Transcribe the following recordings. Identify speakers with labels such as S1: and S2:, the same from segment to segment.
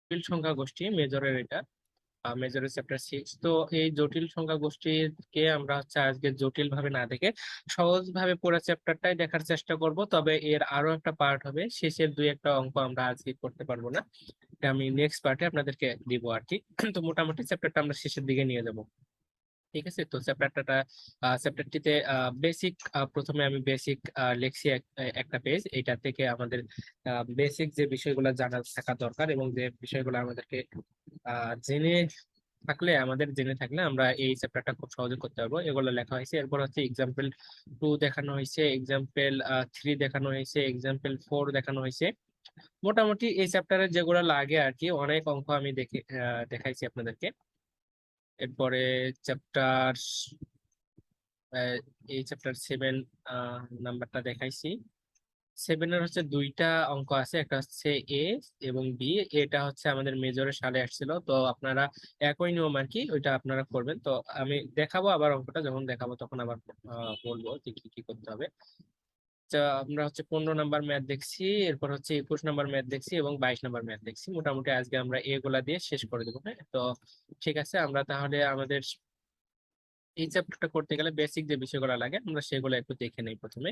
S1: জটিল সংখ্যা গোষ্ঠী মেজরের এটা মেজরের চ্যাপ্টার 6। তো এই জটিল সংখ্যা গোষ্ঠীকে আমরা হচ্ছে আজকে জটিল ভাবে না দেখে সহজ ভাবে পুরো চ্যাপ্টারটাই দেখার চেষ্টা করব। তবে এর আরো একটা পার্ট হবে, শেষের দুই একটা অঙ্ক আমরা আজকে করতে পারবো না, এটা আমি নেক্সট পার্টে আপনাদেরকে দিব আর কি। তো মোটামুটি চ্যাপ্টারটা আমরা শেষের দিকে নিয়ে যাব। ঠিক আছে, তো চ্যাপ্টারটিতে বেসিক, প্রথমে আমি বেসিক লিখছি একটা পেজ। এটা থেকে আমাদের বেসিক যে বিষয়গুলো জানা থাকা দরকার এবং যে বিষয়গুলো আমাদেরকে জেনে থাকলে আমরা এই চ্যাপ্টারটা খুব সহজে করতে পারবো, এগুলো লেখা হয়েছে। এরপর হচ্ছে এক্সাম্পল 2 দেখানো হয়েছে, এক্সাম্পল 3 দেখানো হয়েছে, এক্সাম্পল 4 দেখানো হয়েছে। মোটামুটি এই চ্যাপ্টারে যেগুলো লাগে আর কি, অনেক অঙ্ক আমি দেখাইছি আপনাদেরকে। এরপরে চ্যাপ্টার এই চ্যাপ্টার 7 নাম্বারটা দেখাইছি। 7 এর হচ্ছে দুইটা অঙ্ক আছে, একটা হচ্ছে এ এবং বি। এটা হচ্ছে আমাদের মেজরের সালে আসছিল, তো আপনারা একই নিয়ম আর কি, ওইটা আপনারা করবেন। তো আমি দেখাবো, আবার অঙ্কটা যখন দেখাবো তখন আবার বলবো যে কি কি করতে হবে। আমরা হচ্ছে 15 নাম্বার ম্যাথ দেখছি, এরপর হচ্ছে 21 নাম্বার ম্যাথ দেখছি এবং 22 নাম্বার ম্যাথ দেখছি। মোটামুটি আজকে আমরা এগুলা দিয়ে শেষ করে দেবো। হ্যাঁ, তো ঠিক আছে, আমরা তাহলে আমাদের এই চ্যাপ্টারটা করতে গেলে বেসিক যে বিষয়গুলো লাগে আমরা সেগুলো একটু দেখে নেই প্রথমে।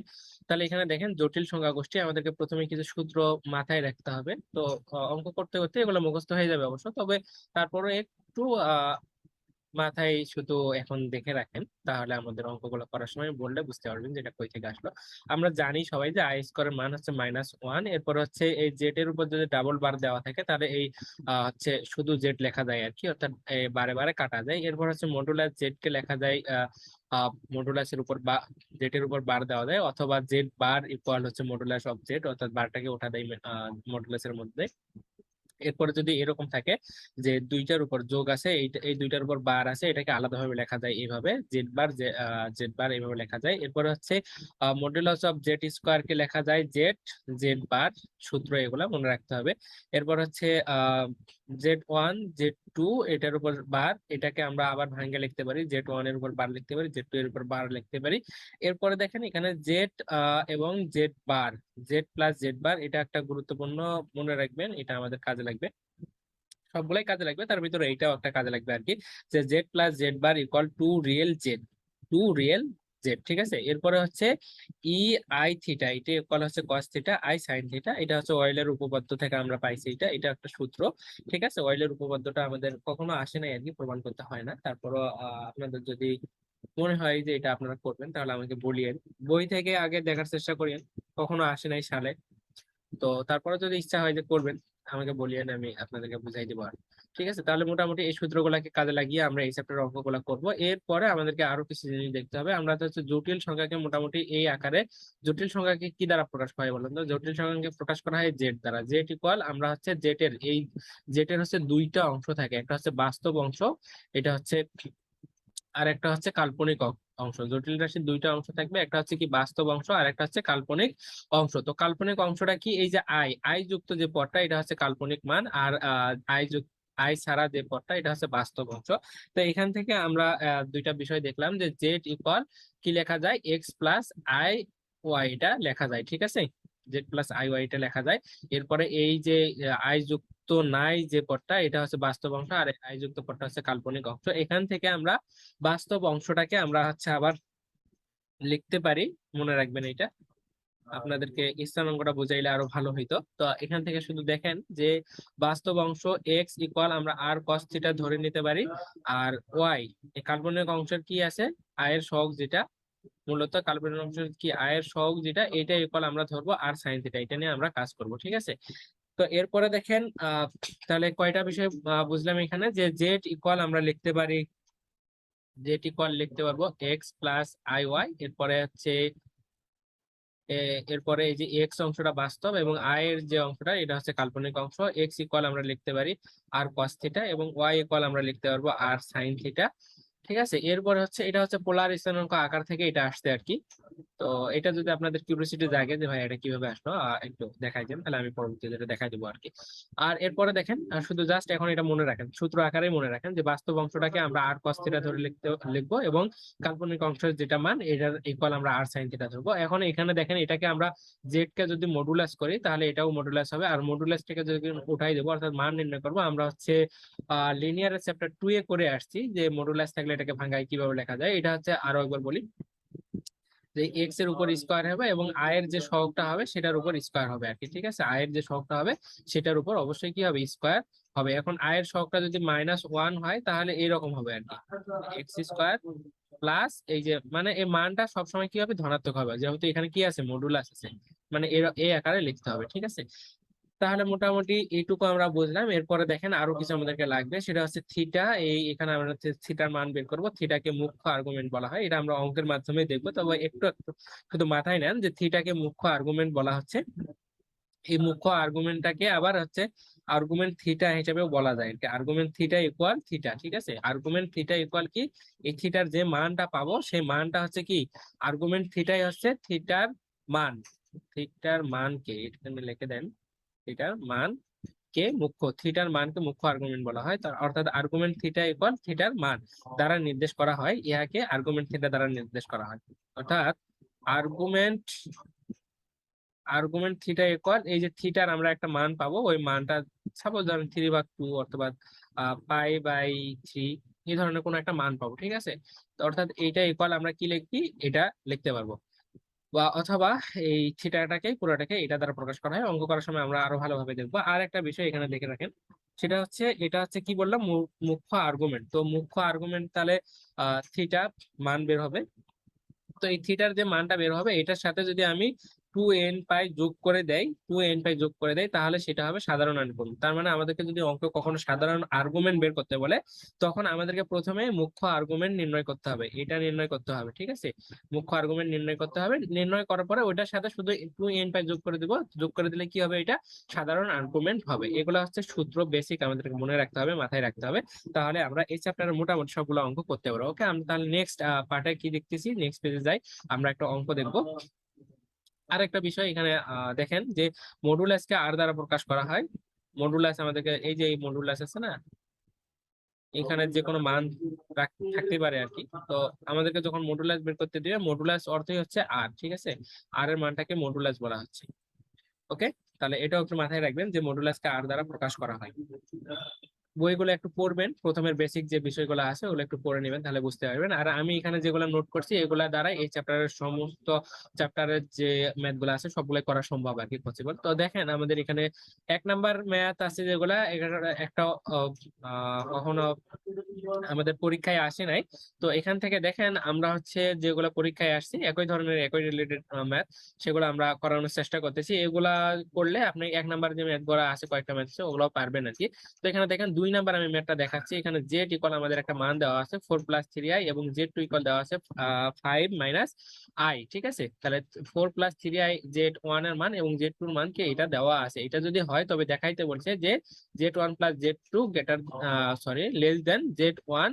S1: তাহলে এখানে দেখেন, জটিল সংখ্যা গোষ্ঠী আমাদেরকে প্রথমে কিছু সূত্র মাথায় রাখতে হবে। তো অঙ্ক করতে করতে এগুলো মুখস্থ হয়ে যাবে অবশ্য, তবে তারপরে একটু মাথায় শুধু এখন দেখে রাখেন, তাহলে আমাদের অঙ্কগুলো করার সময় বললে বুঝতে পারবেন যে এটা কই থেকে আসলো। আমরা জানি সবাই যে আই স্কোয়ারের মান হচ্ছে -1। এরপর হচ্ছে এই জেড এর উপর যদি ডাবল বার দেওয়া থাকে তাহলে এই হচ্ছে শুধু জেড লেখা যায় আর কি, অর্থাৎ বারে বারে কাটা যায়। এরপর হচ্ছে মডুলাস জেড কে লেখা যায় মডুলাসের উপর বা জেড এর উপর বার দেওয়া যায়, অথবা জেড বার ইকুয়াল হচ্ছে মডুলাস অফ জেড, অর্থাৎ বারটাকে ওঠা দেয় মডুলাসের মধ্যে। এরপরে যদি এরকম থাকে যে দুইটার উপর যোগ আছে, এই দুইটার উপর বার আছে, এটাকে আলাদাভাবে লেখা যায় এইভাবে, জেড বার এইভাবে লেখা যায়। এরপরে হচ্ছে মডুলাস অফ জেড স্কোয়ার কে লেখা যায় জেড জেড বার, সূত্র এগুলা মনে রাখতে হবে। এরপর হচ্ছে Z1 Z2 এটার উপর বার, এটাকে আমরা আবার ভাঙে লিখতে পারি, Z1 এর উপর বার লিখতে পারি, Z2 এর উপর বার লিখতে পারি। এরপরে দেখেন এখানে জেড এবং Z bar, Z plus Z bar, এটা একটা গুরুত্বপূর্ণ, মনে রাখবেন, এটা আমাদের কাজে লাগবে, সবগুলাই কাজে লাগবে, তার ভিতরে এইটাও একটা কাজে লাগবে আর কি, যে Z plus Z bar equal to real Z, two real Z. ঠিক আছে, এরপরে হচ্ছে ই আই থিটা, এটা ইকুয়াল হচ্ছে cos theta i sine theta, এটা হচ্ছে অয়েলের উপপাদ্য থেকে আমরা পাইছি, এটা একটা সূত্র। ঠিক আছে, অয়েলের উপপাদ্যটা আমাদের কখনো আসে নাই আর কি, প্রমাণ করতে হয় না। তারপরও আপনাদের যদি মনে হয় যে এটা আপনারা করবেন তাহলে আমাকে বলিয়েন, বই থেকে আগে দেখার চেষ্টা করিয়েন, কখনো আসে নাই সালে। তো তারপরে যদি ইচ্ছা হয় যে করবেন আমাকে বলিয়েন, আমি আপনাদেরকে বুঝাই দিব আর। ঠিক আছে, তাহলে মোটামুটি এই সূত্রগুলোকে কাজে লাগিয়ে আমরা এই চ্যাপ্টারের অঙ্কগুলো করব। এরপরে আমাদেরকে আরো কিছু জিনিস দেখতে হবে। আমরা তো হচ্ছে জটিল সংখ্যাকে মোটামুটি এই আকারে, জটিল সংখ্যাকে কি দ্বারা প্রকাশ করা হয় বলেন তো? জটিল সংখ্যাকে প্রকাশ করা হয় জেড দ্বারা। জেড ইকুয়াল, আমরা হচ্ছে জেড এর হচ্ছে দুইটা অংশ থাকে, একটা হচ্ছে বাস্তব অংশ, এটা হচ্ছে, আর একটা হচ্ছে কাল্পনিক অংশ। জটিল রাশির দুইটা অংশ থাকবে, একটা হচ্ছে কি বাস্তব অংশ আর একটা হচ্ছে কাল্পনিক অংশ। তো কাল্পনিক অংশটা কি, এই যে আই আই যুক্ত যে পদটা এটা হচ্ছে কাল্পনিক মান, আর আই ছাড়া যে পদটা এটা হচ্ছে বাস্তব অংশ। তো এখান থেকে আমরা দুইটা বিষয় দেখলাম যে জেড ইকুয়াল কি লেখা যায়, এক্স প্লাস আই ওয়াই, এটা লেখা যায়। ঠিক আছে, জেড প্লাস আই ওয়াই এটা লেখা যায়। এরপরে এই যে আই যুক্ত নাই যে পদটা এটা হচ্ছে বাস্তব অংশ, আর আই যুক্ত পদটা হচ্ছে কাল্পনিক অংশ। এখান থেকে আমরা বাস্তব অংশটাকে আমরা হচ্ছে আবার লিখতে পারি, মনে রাখবেন এটা, আপনাদেরকে স্থানাঙ্কটা বুঝাইলে আরো ভালো হইতো। তো এখান থেকে শুধু দেখেন যে বাস্তব অংশ এক্স ইকুয়াল আমরা আর কস থিটা ধরে নিতে পারি, আর ওয়াই এই কাল্পনিক অংশের কি আছে, আয়ের সহগ যেটা, মূলত কাল্পনিক অংশের কি আয়ের সহগ যেটা, এটা ইকুয়াল আমরা ধরবো আর সাইন থিটা, এটা নিয়ে আমরা কাজ করব। ঠিক আছে, তো এরপরে দেখেন তাহলে কয়টা বিষয় বুঝলাম এখানে, যে জেড ইকুয়াল আমরা লিখতে পারি, জেড ইকুয়াল লিখতে পারবো এক্স প্লাস আই ওয়াই। এরপরে হচ্ছে এরপরে এই যে এক্স অংশটা বাস্তব এবং আই এর যে অংশটা এটা হচ্ছে কাল্পনিক অংশ। এক্স ইকুয়াল আমরা লিখতে পারি আর কস থিটা এবং ওয়াই ইকুয়াল আমরা লিখতে পারবো আর সাইন থিটা। ঠিক আছে, এরপরে হচ্ছে এটা হচ্ছে পোলার স্থানাঙ্ক আকার থেকে এটা আসছে আর কি। তো এটা যদি আপনাদের কিউরিওসিটি জাগে যে ভাই এটা কিভাবে আসলো, একটু দেখাই দেন, তাহলে আমি পরবর্তীতে এটা দেখাই দেবো আর কি। আর এরপরে দেখেন, শুধু জাস্ট এখন এটা মনে রাখেন, সূত্র আকারে মনে রাখেন যে বাস্তব অংশটাকে আমরা আর কস থিটা ধরে লিখবো, এবং কাল্পনিক অংশের যেটা মান এটার ইকুয়াল আমরা আর সাইন থিটা ধরবো। এখন এখানে দেখেন এটাকে আমরা জেড কে যদি মডুলাস করি তাহলে এটাও মডুলাস হবে, আর মডুলাসটাকে যদি উঠাই দেবো অর্থাৎ মান নির্ণয় করবো, আমরা হচ্ছে লিনিয়ার চ্যাপ্টার 2 এ করে আসছি যে মডুলাস থাকলে এটাকে ভাঙায় কিভাবে লেখা যায়। এটা হচ্ছে আরো একবার বলি যে এক্স এর উপর স্কোয়ার হবে এবং আয়ের যে সহগটা হবে সেটার উপর স্কোয়ার হবে আর কি। ঠিক আছে, আয়ের যে সহগটা হবে সেটার উপর অবশ্যই কি হবে, স্কোয়ার হবে। এখন আয়ের সহগটা যদি -1 হয় তাহলে এরকম হবে আর কি, এক্স স্কোয়ার প্লাস এই যে মানে এই মানটা সবসময় কি হবে, ধনাত্মক হবে, যেহেতু এখানে কি আছে, মডুলাস আছে, মানে এই আকারে লিখতে হবে। ঠিক আছে, তাহলে মোটামুটি এইটুকু আমরা বুঝলাম। এরপরে দেখেন আরো কিছু আমাদেরকে লাগবে, সেটা হচ্ছে থিটা। এখানে আমরা হচ্ছে থিটার মান বের করবো, থিটাকে মুখ্য আর্গুমেন্ট বলা হয়, এটা আমরা অঙ্কের মাধ্যমে দেখবো। তবে একটু একটু শুধু মাথায় নেন যে থিটাকে মুখ্য আর্গুমেন্ট বলা হচ্ছে, এই মুখ্য আর্গুমেন্টটাকে আবার হচ্ছে আর্গুমেন্ট থিটা হিসেবেও বলা যায়। Argument theta equal theta. ঠিক আছে, আর্গুমেন্ট থিটা ইকুয়াল কি, এই থিটার যে মানটা পাবো সেই মানটা হচ্ছে কি, আর্গুমেন্ট থিটাই হচ্ছে থিটার মান। থিটার মানকে এখানে লিখে দেন, থিটার মান কে মুখ্য, থিটার মানকে মুখ্য আর্গুমেন্ট বলা হয়। তার অর্থাৎ আর্গুমেন্ট থিটা ইকুয়াল থিটার মান দ্বারা নির্দেশ করা হয়, ইহাকে আর্গুমেন্ট থিটা দ্বারা নির্দেশ করা হয়। অর্থাৎ আর্গুমেন্ট আর্গুমেন্ট থিটা ইকুয়াল এই যে থিটার আমরা একটা মান পাবো, ওই মানটা সাপোজ ধরেন 3/2 অথবা π/3, এই ধরনের কোনো একটা মান পাবো। ঠিক আছে, তো অর্থাৎ এইটা ইকুয়াল আমরা কি লিখি, এটা লিখতে পারবো, বা অথবা এই থিটাটাকে পুরোটাকে এটা দ্বারা প্রকাশ করা হয়। অঙ্ক করার সময় আমরা আরো ভালোভাবে দেখবো। আর একটা বিষয় এখানে দেখে রাখেন, সেটা হচ্ছে এটা হচ্ছে কি বললাম, মুখ্য আর্গুমেন্ট। তো মুখ্য আর্গুমেন্ট তাহলে থিটা মান বের হবে। তো এই থিটার যে মানটা বের হবে এটার সাথে যদি আমি 2n π যোগ করে দেই, 2n π যোগ করে দেই, তাহলে সেটা হবে সাধারণ আর্গুমেন্ট। তার মানে আমাদেরকে যদি অঙ্ক কখনো সাধারণ আর্গুমেন্ট বের করতে বলে, তখন আমাদেরকে প্রথমে মুখ্য আর্গুমেন্ট নির্ণয় করতে হবে, এটা নির্ণয় করতে হবে। ঠিক আছে, মুখ্য আর্গুমেন্ট নির্ণয় করতে হবে, নির্ণয় করার পরে ওইটার সাথে শুধু 2n π যোগ করে দিব, যোগ করে দিলে কি হবে, এটা সাধারণ আর্গুমেন্ট হবে। এগুলো হচ্ছে সূত্র, বেসিক আমাদেরকে মনে রাখতে হবে, মাথায় রাখতে হবে, তাহলে আমরা এই চ্যাপ্টারের মোটামুটি সবগুলো অঙ্ক করতে পারবো। ওকে, আমরা তাহলে নেক্সট পার্টে কি দেখতেছি, নেক্সট পেজে যাই, আমরা একটা অঙ্ক দেখবো। আর একটা বিষয় এখানে দেখেন যে মডুলাসকে আর দ্বারা প্রকাশ করা হয়। মডুলাস আমাদেরকে এই যে মডুলাস আছে না, এখানে যে কোনো মান থাকতে পারে আর কি। তো আমাদেরকে যখন মডুলাস বের করতে দিবে, মডুলাস অর্থই হচ্ছে আর। ঠিক আছে, আর এর মানটাকে মডুলাস বলা হচ্ছে। ওকে, তাহলে এটাও একটু মাথায় রাখবেন যে মডুলাসকে আর দ্বারা প্রকাশ করা হয়। বইগুলো একটু পড়বেন, প্রথমের বেসিক যে বিষয়গুলো আছে ওগুলো একটু পড়ে নেবেন, তাহলে বুঝতে পারবেন। আর আমি এখানে যেগুলো নোট করছি এগুলা দ্বারা এই চ্যাপ্টারের সমস্ত চ্যাপ্টারের যে ম্যাথ গুলো আছে সবগুলো করা সম্ভব আর কি, পসিবল। তো দেখেন আমাদের এখানে 1 নাম্বার ম্যাথ আছে যেগুলা একটা কখনো আমাদের পরীক্ষায় আসে নাই। তো এখান থেকে দেখেন আমরা হচ্ছে যেগুলো পরীক্ষায় আসছে একই ধরনের একই রিলেটেড ম্যাথ, সেগুলো আমরা করানোর চেষ্টা করতেছি। এগুলা করলে আপনি 1 নাম্বার যে ম্যাথ গুলো আছে, কয়েকটা ম্যাথ আছে ওগুলো পারবেন আর কি। তো এখানে দেখেন 2 নাম্বার আমি ম্যাথটা দেখাচ্ছি। এখানে জেড ইকুয়াল আমাদের একটা মান দেওয়া আছে 4+3i, এবং জেড টু ইকুয়াল দেওয়া আছে 5 - i। ঠিক আছে, তাহলে 4+3i জেড 1 এর মান এবং জেড 2 এর মান কি এটা দেওয়া আছে। এটা যদি হয় তবে দেখাইতে বলছে যে Z 1 + Z 2 greater less than Z 1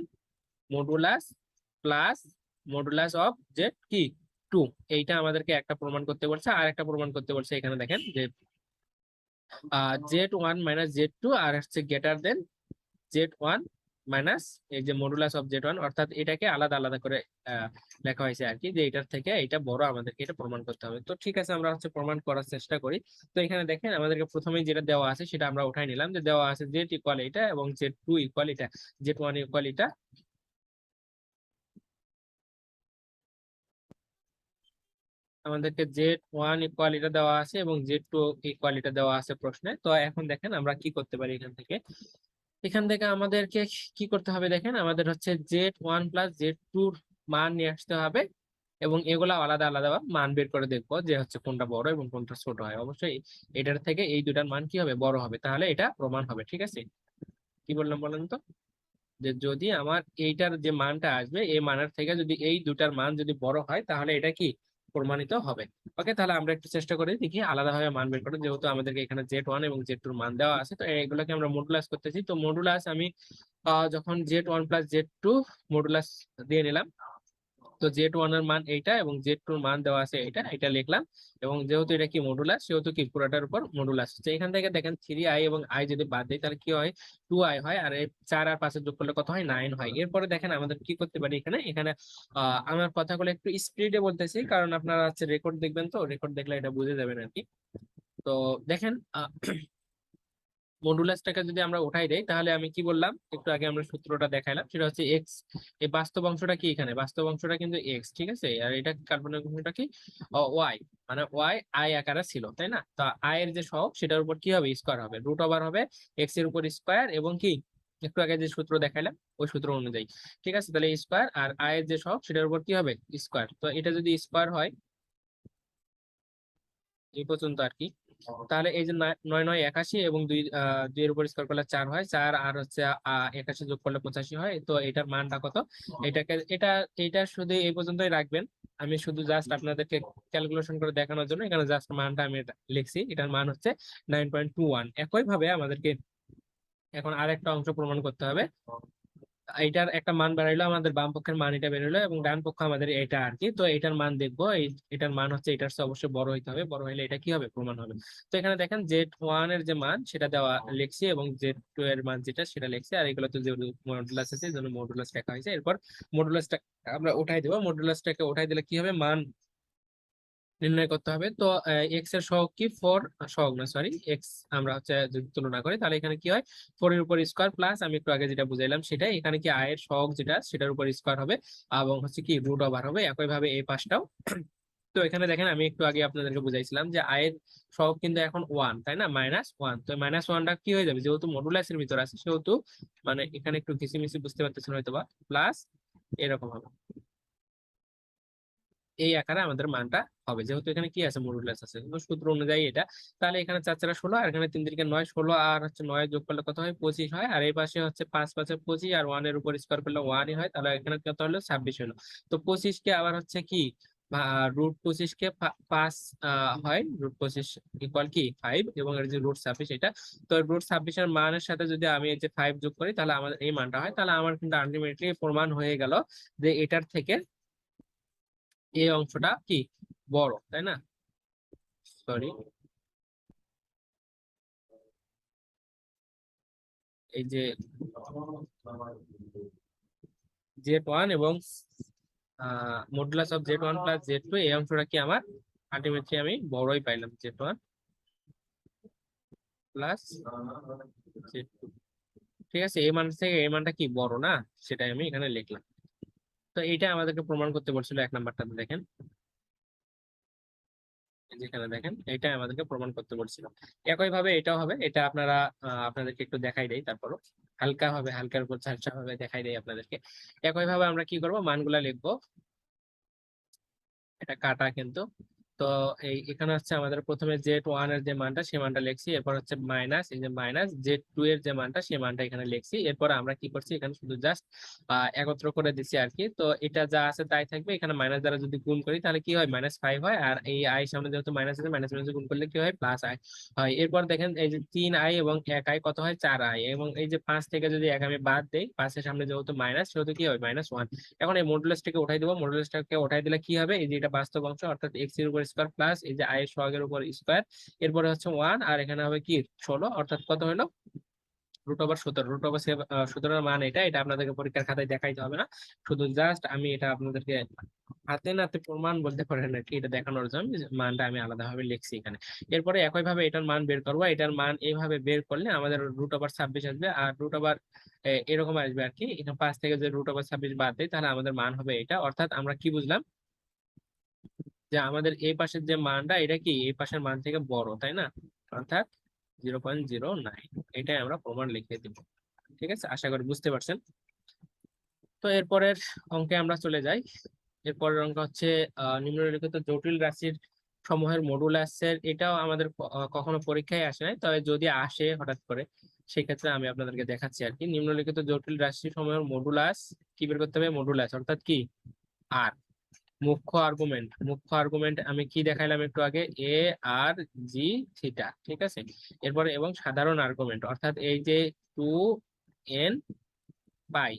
S1: modulus plus modulus of Z 2। এইটা আমাদেরকে একটা প্রমাণ করতে বলছে, আর একটা প্রমাণ করতে বলছে এখানে দেখেন যে জেড 1 - জেড 2 আর হচ্ছে গ্রেটার দেন জেড 1 মাইনাস এই যে মডুলাস অফ জেড 1, অর্থাৎ এটাকে আলাদা আলাদা করে লেখা হয়েছে আর কি, যে এটার থেকে এটা বড়, আমাদেরকে এটা প্রমাণ করতে হবে। তো ঠিক আছে, আমরা হচ্ছে প্রমাণ করার চেষ্টা করি। তো এখানে দেখেন আমাদেরকে প্রথমেই যেটা দেওয়া আছে সেটা আমরা উঠাই নিলাম, যে দেওয়া আছে জেড ইকুয়াল এটা এবং জেড 2 ইকুয়াল এটা, জেড 1 ইকুয়াল এটা। আমাদেরকে জেড 1 ইকুয়াল এটা দেওয়া আছে এবং জেড 2 ইকুয়াল এটা দেওয়া আছে প্রশ্নে। তো এখন দেখেন আমরা কি করতে পারি, এখান থেকে আমাদেরকে কি করতে হবে, দেখেন আমাদের হচ্ছে জেড 1 + জেড 2 মান নিয়ে আসতে হবে, এবং এগুলা আলাদা আলাদা মান বের করে দেখবো যে হচ্ছে কোনটা বড় এবং কোনটা ছোট হয়। অবশ্যই এটার থেকে এই দুটার মান কি হবে, বড় হবে, তাহলে এটা প্রমাণ হবে। ঠিক আছে, কি বললাম বলেন তো, যে যদি আমার এইটার যে মানটা আসবে এই মানের থেকে যদি এই দুটার মান যদি বড় হয় তাহলে এটা কি প্রমাণিত হবে। ওকে, তাহলে আমরা একটু চেষ্টা করি দেখি আলাদাভাবে মান বের করতে, যেহেতু আমাদেরকে এখানে Z1 এবং Z2 মান দেওয়া আছে, তো এগুলোকে আমরা মডুলাস করতেছি। তো মডুলাস আমি যখন Z1 প্লাস Z2 মডুলাস দিয়ে নিলাম, তো Z1 এর মান এইটা এবং Z2 এর মান দেওয়া আছে এটা, এটা লিখলাম। এবং যেহেতু এটা কি মডুলাস, সেহেতু কি পুরোটার উপর মডুলাস হচ্ছে। এখান থেকে দেখেন 3i এবং i যদি বাদ দেয় তাহলে কি হয়, 2i হয়। আর এই 4 আর 5 যোগ করলে কত হয়, 9 হয়। এরপরে দেখেন আমাদের কি করতে পারি এখানে, এখানে আমার কথাগুলো একটু স্পিডে বলতেছি, কারণ আপনারা হচ্ছে রেকর্ড দেখবেন, তো রেকর্ড দেখলে এটা বুঝে যাবেন আর কি। তো দেখেন মডুলাসটাকে যদি আমরা উঠাই দেই, তাহলে আমি কি বললাম একটু আগে, আমরা সূত্রটা দেখাইলাম, সেটা হচ্ছে এক্স। এই বাস্তব অংশটা কি, এখানে বাস্তব অংশটা কিন্তু এক্স, ঠিক আছে। আর এটা কাল্পনিক অংশটা কি, ওয়াই। মানে ওয়াই আই আকারে ছিল, তাই না? তো আই এর যে সহগ সেটার উপর কি হবে, স্কোয়ার হবে, রুট ওভার হবে এক্স এর উপর স্কোয়ার, এবং কি একটু আগে যে সূত্র দেখাইলাম ওই সূত্র অনুযায়ী, ঠিক আছে। তাহলে স্কোয়ার আর আই এর যে সহগ সেটার উপর কি হবে, স্কোয়ার। তো এটা যদি স্কোয়ার হয় এই পর্যন্ত আর কি, তাহলে এই যে 9 9 81 এবং 2 এর উপর স্কোয়ার করলে 4 হয়, 4 আর হচ্ছে 81 যোগ করলে 85 হয়। তো এটার মানটা কত, এটাকে এটা শুধু এই পর্যন্তই রাখবেন। আমি শুধু জাস্ট আপনাদেরকে ক্যালকুলেশন করে দেখানোর জন্য এখানে জাস্ট মানটা আমি লিখছি, এটার মান হচ্ছে 9.21। একই ভাবে আমাদেরকে এখন আরেকটা অংশ প্রমাণ করতে হবে। এটার একটা মান বেরোলো, আমাদের বাম পক্ষের মান এটা বেরোলো, এবং ডান পক্ষ আমাদের এটা আর কি। তো এটার মান দেখবো, এটার মান হচ্ছে এটার চেয়ে অবশ্যই বড় হইতে হবে, বড় হলে এটা কি হবে, প্রমাণ হবে। তো এখানে দেখেন Z1 এর যে মান সেটা দেওয়া লিখছি, এবং Z2 এর মান যেটা সেটা লিখছি। আর এগুলো তো যে মডুলাস আছে, এই জন্য মডুলাস লেখা হয়েছে। এরপর মডুলাসটা আমরা উঠাই দেবো, মডুলাসটাকে উঠাই দিলে কি হবে, মান নির্ণয় করতে হবে। তো এক্স এর সহগ কি, 4, সহগ না সরি, এক্স আমরা হচ্ছে যদি তুলনা করি তাহলে এখানে কি হয়, 4 এর উপর স্কোয়ার প্লাস আমি একটু আগে যেটা বুঝাইলাম সেটাই, এখানে কি আয়ের সহগ যেটা সেটার উপর স্কোয়ার হবে, এবং হচ্ছে কি রুট ওভার হবে একইভাবে এই পাশটাও। তো এখানে দেখেন আমি একটু আগে আপনাদেরকে বুঝাইছিলাম যে আয়ের সহগ কিন্তু এখন 1, তাই না, -1। তো -1টা কি হয়ে যাবে, যেহেতু মডুলাসের ভিতর আছে সেহেতু, মানে এখানে একটু ঘিসিমিসি বুঝতে পারতেছেন হয়তো বা, প্লাস এরকম হবে, এই আকারে আমাদের মানটা হবে, যেহেতু এখানে কি আছে, মডুলাস আছে, তো সূত্র অনুযায়ী এটা। তাহলে এখানে 4 4 16, আর এখানে 3 3 9, 16 আর হচ্ছে 9 যোগ করলে কত হয়, 25 হয়। আর এই পাশে হচ্ছে 5 5 25, আর 1 এর উপর স্কোয়ার করলে 1ই হয়, তাহলে এখানে কত হলো, 26 হলো। তো 25 কে আবার হচ্ছে কি, রুট 25 কে 5 হয়, রুট 25 ইকুয়াল কি 5, এবং এর যে রুট 26 এটা। তো রুট 26 এর মানের সাথে যদি আমি এই যে 5 যোগ করি তাহলে আমাদের এই মানটা হয়। তাহলে আমার কিন্তু আলটিমেটলি প্রমাণ হয়ে গেল যে এটার থেকে এই অংশটা কি বড়, তাই না? সরি, এই যে Z1 এবং modulus of Z1 plus Z2, এই অংশটা কি আমার আলটিমেটলি আমি বড়ই পাইলাম, Z1 প্লাস Z2। ঠিক আছে, এই মান থেকে এই মানটা কি বড় না, সেটাই আমি এখানে লিখলাম। তো এইটা আমাদেরকে প্রমাণ করতে বলছিল 1 নাম্বারটাতে, দেখেন যেখানে দেখেন এটা আমাদেরকে প্রমাণ করতে বলছিল। একই ভাবে এটাও হবে, এটা আপনারা আপনাদেরকে একটু দেখাই দেই, তারপরও হালকা ভাবে, হালকার উপর ঝালসা ভাবে দেখাই দেই আপনাদেরকে। একই ভাবে আমরা কি করব, মানগুলা লিখবো, এটা কাটা কিন্তু। তো এখানে হচ্ছে আমাদের প্রথমে Z1 এর যে মানটা সেই মানটা লিখছি, এরপর হচ্ছে মাইনাস, এই যে মাইনাস Z2 এর যে মানটা সেই মানটা এখানে লিখছি। এরপর আমরা কি করছি, এখানে শুধু জাস্ট একত্র করে দিচ্ছি আর কি। তো এটা যা আছে তাই থাকবে, এখানে মাইনাস দ্বারা যদি গুণ করি তাহলে কি হয়, -5 হয়। আর এই আই সামনে যেহেতু মাইনাস আছে, মাইনাস মাইনাস গুণ করলে কি হয়, +i হয়। এরপর দেখেন এই যে 3i এবং 1i কত হয়, 4i, এবং এই যে 5 থেকে যদি 1 আমি বাদ দেই, 5 এর সামনে যেহেতু মাইনাস সেহেতু কি হয়, -1। এখন এই মডুলাসটাকে উঠাই দেবো, মডুলাসটাকে উঠাই দিলে কি হবে, এই যে এটা বাস্তব অংশ, অর্থাৎ এক্স এর উপর স্কোয়ার প্লাস এই যে আই এর সহগের উপর স্কোয়ার, এরপরে হচ্ছে 1, আর এখানে হবে কি 16, অর্থাৎ কত হলো, √17। √17 মান এটা, এটা আপনাদেরকে পরীক্ষার খাতায় দেখাইতে হবে না, শুধু জাস্ট আমি এটা আপনাদেরকে হাতে নাতে প্রমাণ বলতে পারেন আর কি, এটা দেখানোর জন্য যে মানটা আমি আলাদাভাবে লিখছি এখানে। এরপরে একই ভাবে এটার মান বের করবো, এটার মান এইভাবে বের করলে আমাদের √26 আসবে, আর এরকম আসবে আর কি। এখানে 5 থেকে যে √26 বাদ দেয় তাহলে আমাদের মান হবে এটা। অর্থাৎ আমরা কি বুঝলাম, যে আমাদের এই পাশের যে মানটা এটা কি এই পাশের মান থেকে বড়, তাই না? অর্থাৎ 0.09, এটাই আমরা প্রমাণ লিখে দিব। ঠিক আছে, আশা করি বুঝতে পারছেন। তো এরপরের অঙ্কে আমরা চলে যাই। এরপরের অঙ্ক হচ্ছে নিম্নলিখিত জটিল রাশির সমূহের মডুলাসের, এটাও আমাদের কখনো পরীক্ষায় আসে নাই, তবে যদি আসে হঠাৎ করে সেক্ষেত্রে আমি আপনাদেরকে দেখাচ্ছি আর কি। নিম্নলিখিত জটিল রাশি সমূহের মডুলাস কি বের করতে হবে, মডুলাস অর্থাৎ কি আর, মুখ্য আর্গুমেন্ট আমি কি দেখাইলাম একটু আগে, এ আর জি থিটা, ঠিক আছে। এরপরে এবং সাধারণ আর্গুমেন্ট অর্থাৎ এই যে 2n পাই,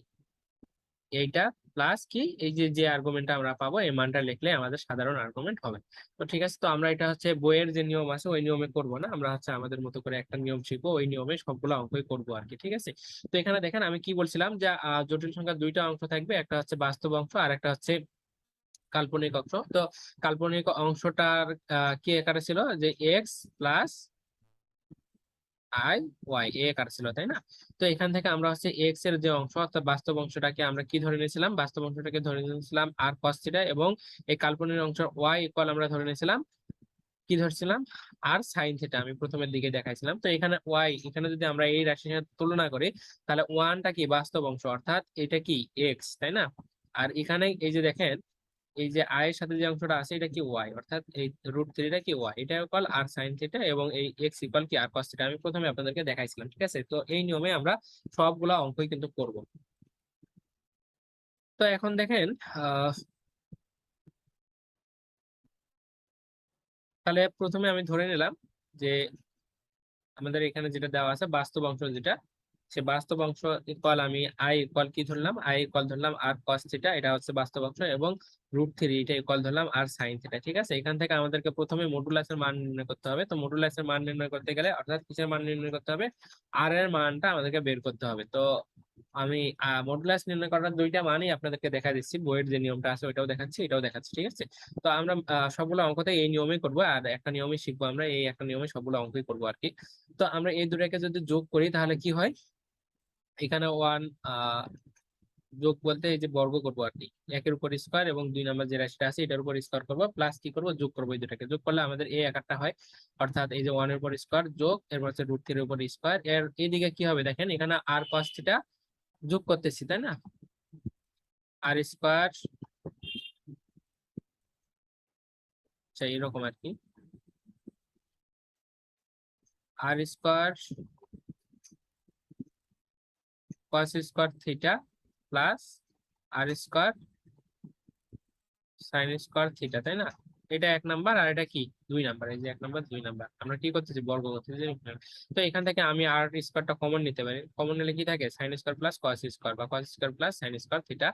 S1: এইটা প্লাস কি এই যে যে আর্গুমেন্টটা আমরা পাবো এই মানটা লিখলে আমাদের সাধারণ আর্গুমেন্ট হবে। তো ঠিক আছে, তো আমরা এটা হচ্ছে বইয়ের যে নিয়ম আছে ওই নিয়মে করব না, আমরা হচ্ছে আমাদের মতো করে একটা নিয়ম শিখবো, ওই নিয়মে সবগুলো অঙ্কই করবো আর কি, ঠিক আছে। তো এখানে দেখেন আমি কি বলছিলাম যে জটিল সংখ্যার দুইটা অংশ থাকবে, একটা হচ্ছে বাস্তব অংশ আর একটা হচ্ছে কাল্পনিক অংশ। তো কাল্পনিক অংশটার কি আকারে ছিল, যে x plus I Y A আকার ছিল, তাই না? তো এখান থেকে আমরা হচ্ছে এক্স এর যে অংশ অর্থাৎ বাস্তব অংশটাকে আমরা কি ধরে নিয়েছিলাম, বাস্তব অংশটাকে ধরে নিয়েছিলাম আর কস থিটা, এবং এই কাল্পনিক অংশ ওয়াই ইকুয়াল আমরা ধরে নিয়েছিলাম কি ধরছিলাম, আর সাইন থিটা, আমি প্রথমের দিকে দেখাইছিলাম। তো এখানে ওয়াই, এখানে যদি আমরা এই রাশির সাথে তুলনা করি তাহলে ওয়ানটা কি বাস্তব অংশ অর্থাৎ এটা কি এক্স, তাই না? আর এখানে এই যে দেখেন এই যে আই এর সাথে যে অংশটা আছে এটা কি ওয়াই, অর্থাৎ এই √3টা কি ওয়াই, এটা ইকুয়াল আর সাইন থিটা, এবং এই এক্স ইকুয়াল কি আর কস থিটা, আমি প্রথমে আপনাদেরকে দেখাইছিলাম, ঠিক আছে। তো এই নিয়মে আমরা সবগুলা অঙ্কই কিন্তু করব। তো এখন দেখেন আহ তাহলে প্রথমে আমি ধরে নিলাম যে আমাদের এখানে যেটা দেওয়া আছে বাস্তব অংশ যেটা, সে বাস্তব অংশ ইকুয়াল আমি আই ইকুয়াল কি ধরলাম, আই ইকুয়াল ধরলাম আর কস থিটা, এটা হচ্ছে বাস্তব অংশ, এবং √3 এটা ইকুয়াল ধরলাম আর সাইন থিটা, ঠিক আছে। এখান থেকে আমাদেরকে প্রথমে মডুলাসের মান নির্ণয় করতে হবে। তো মডুলাসের মান নির্ণয় করতে গেলে অর্থাৎ কিসের মান নির্ণয় করতে হবে, আর এর মানটা আমাদেরকে বের করতে হবে। তো আমি মডুলাস নির্ণয় করার দুইটা মানই আপনাদেরকে দেখা দিচ্ছি, বইয়ের যে নিয়মটা আছে ওইটাও দেখাচ্ছি এটাও দেখাচ্ছি, ঠিক আছে। তো আমরা সবগুলো অঙ্কতে এই নিয়মে করবো, আর একটা নিয়মই শিখবো আমরা, এই একটা নিয়মে সবগুলো অঙ্কই করবো আর কি। তো আমরা এই দুটাকে যদি যোগ করি তাহলে কি হয়, এখানে ওয়ান যোগ বলতে এই যে বর্গ করবো আর কি, একের উপর স্কোয়ার এবং 2 নম্বর যে রাশিটা আছে এটার উপর স্কোয়ার করবো, প্লাস কি করবো যোগ করবো, এই দুটাকে যোগ করলে আমাদের এই আকারটা হয়। অর্থাৎ এই যে ওয়ানের উপর স্কোয়ার যোগ এরপর হচ্ছে √3 এর উপর স্কোয়ার, এর এইদিকে কি হবে দেখেন, এখানে আর কস থিটা যোগ করতেছি, তাই না? আর স্কোয়ার, আচ্ছা এরকম আর কি, r square cos square theta plus r square sine square theta, তাই না? এটা 1 নাম্বার আর এটা কি 2 নাম্বার, এই যে 1 নাম্বার 2 নাম্বার আমরা কি করতেছি বর্গ করতেছি। তো এখান থেকে আমি আর স্কোয়ারটা কমন নিতে পারি, কমন নিলে কি থাকে sine square plus cos square বা cos square plus sine square theta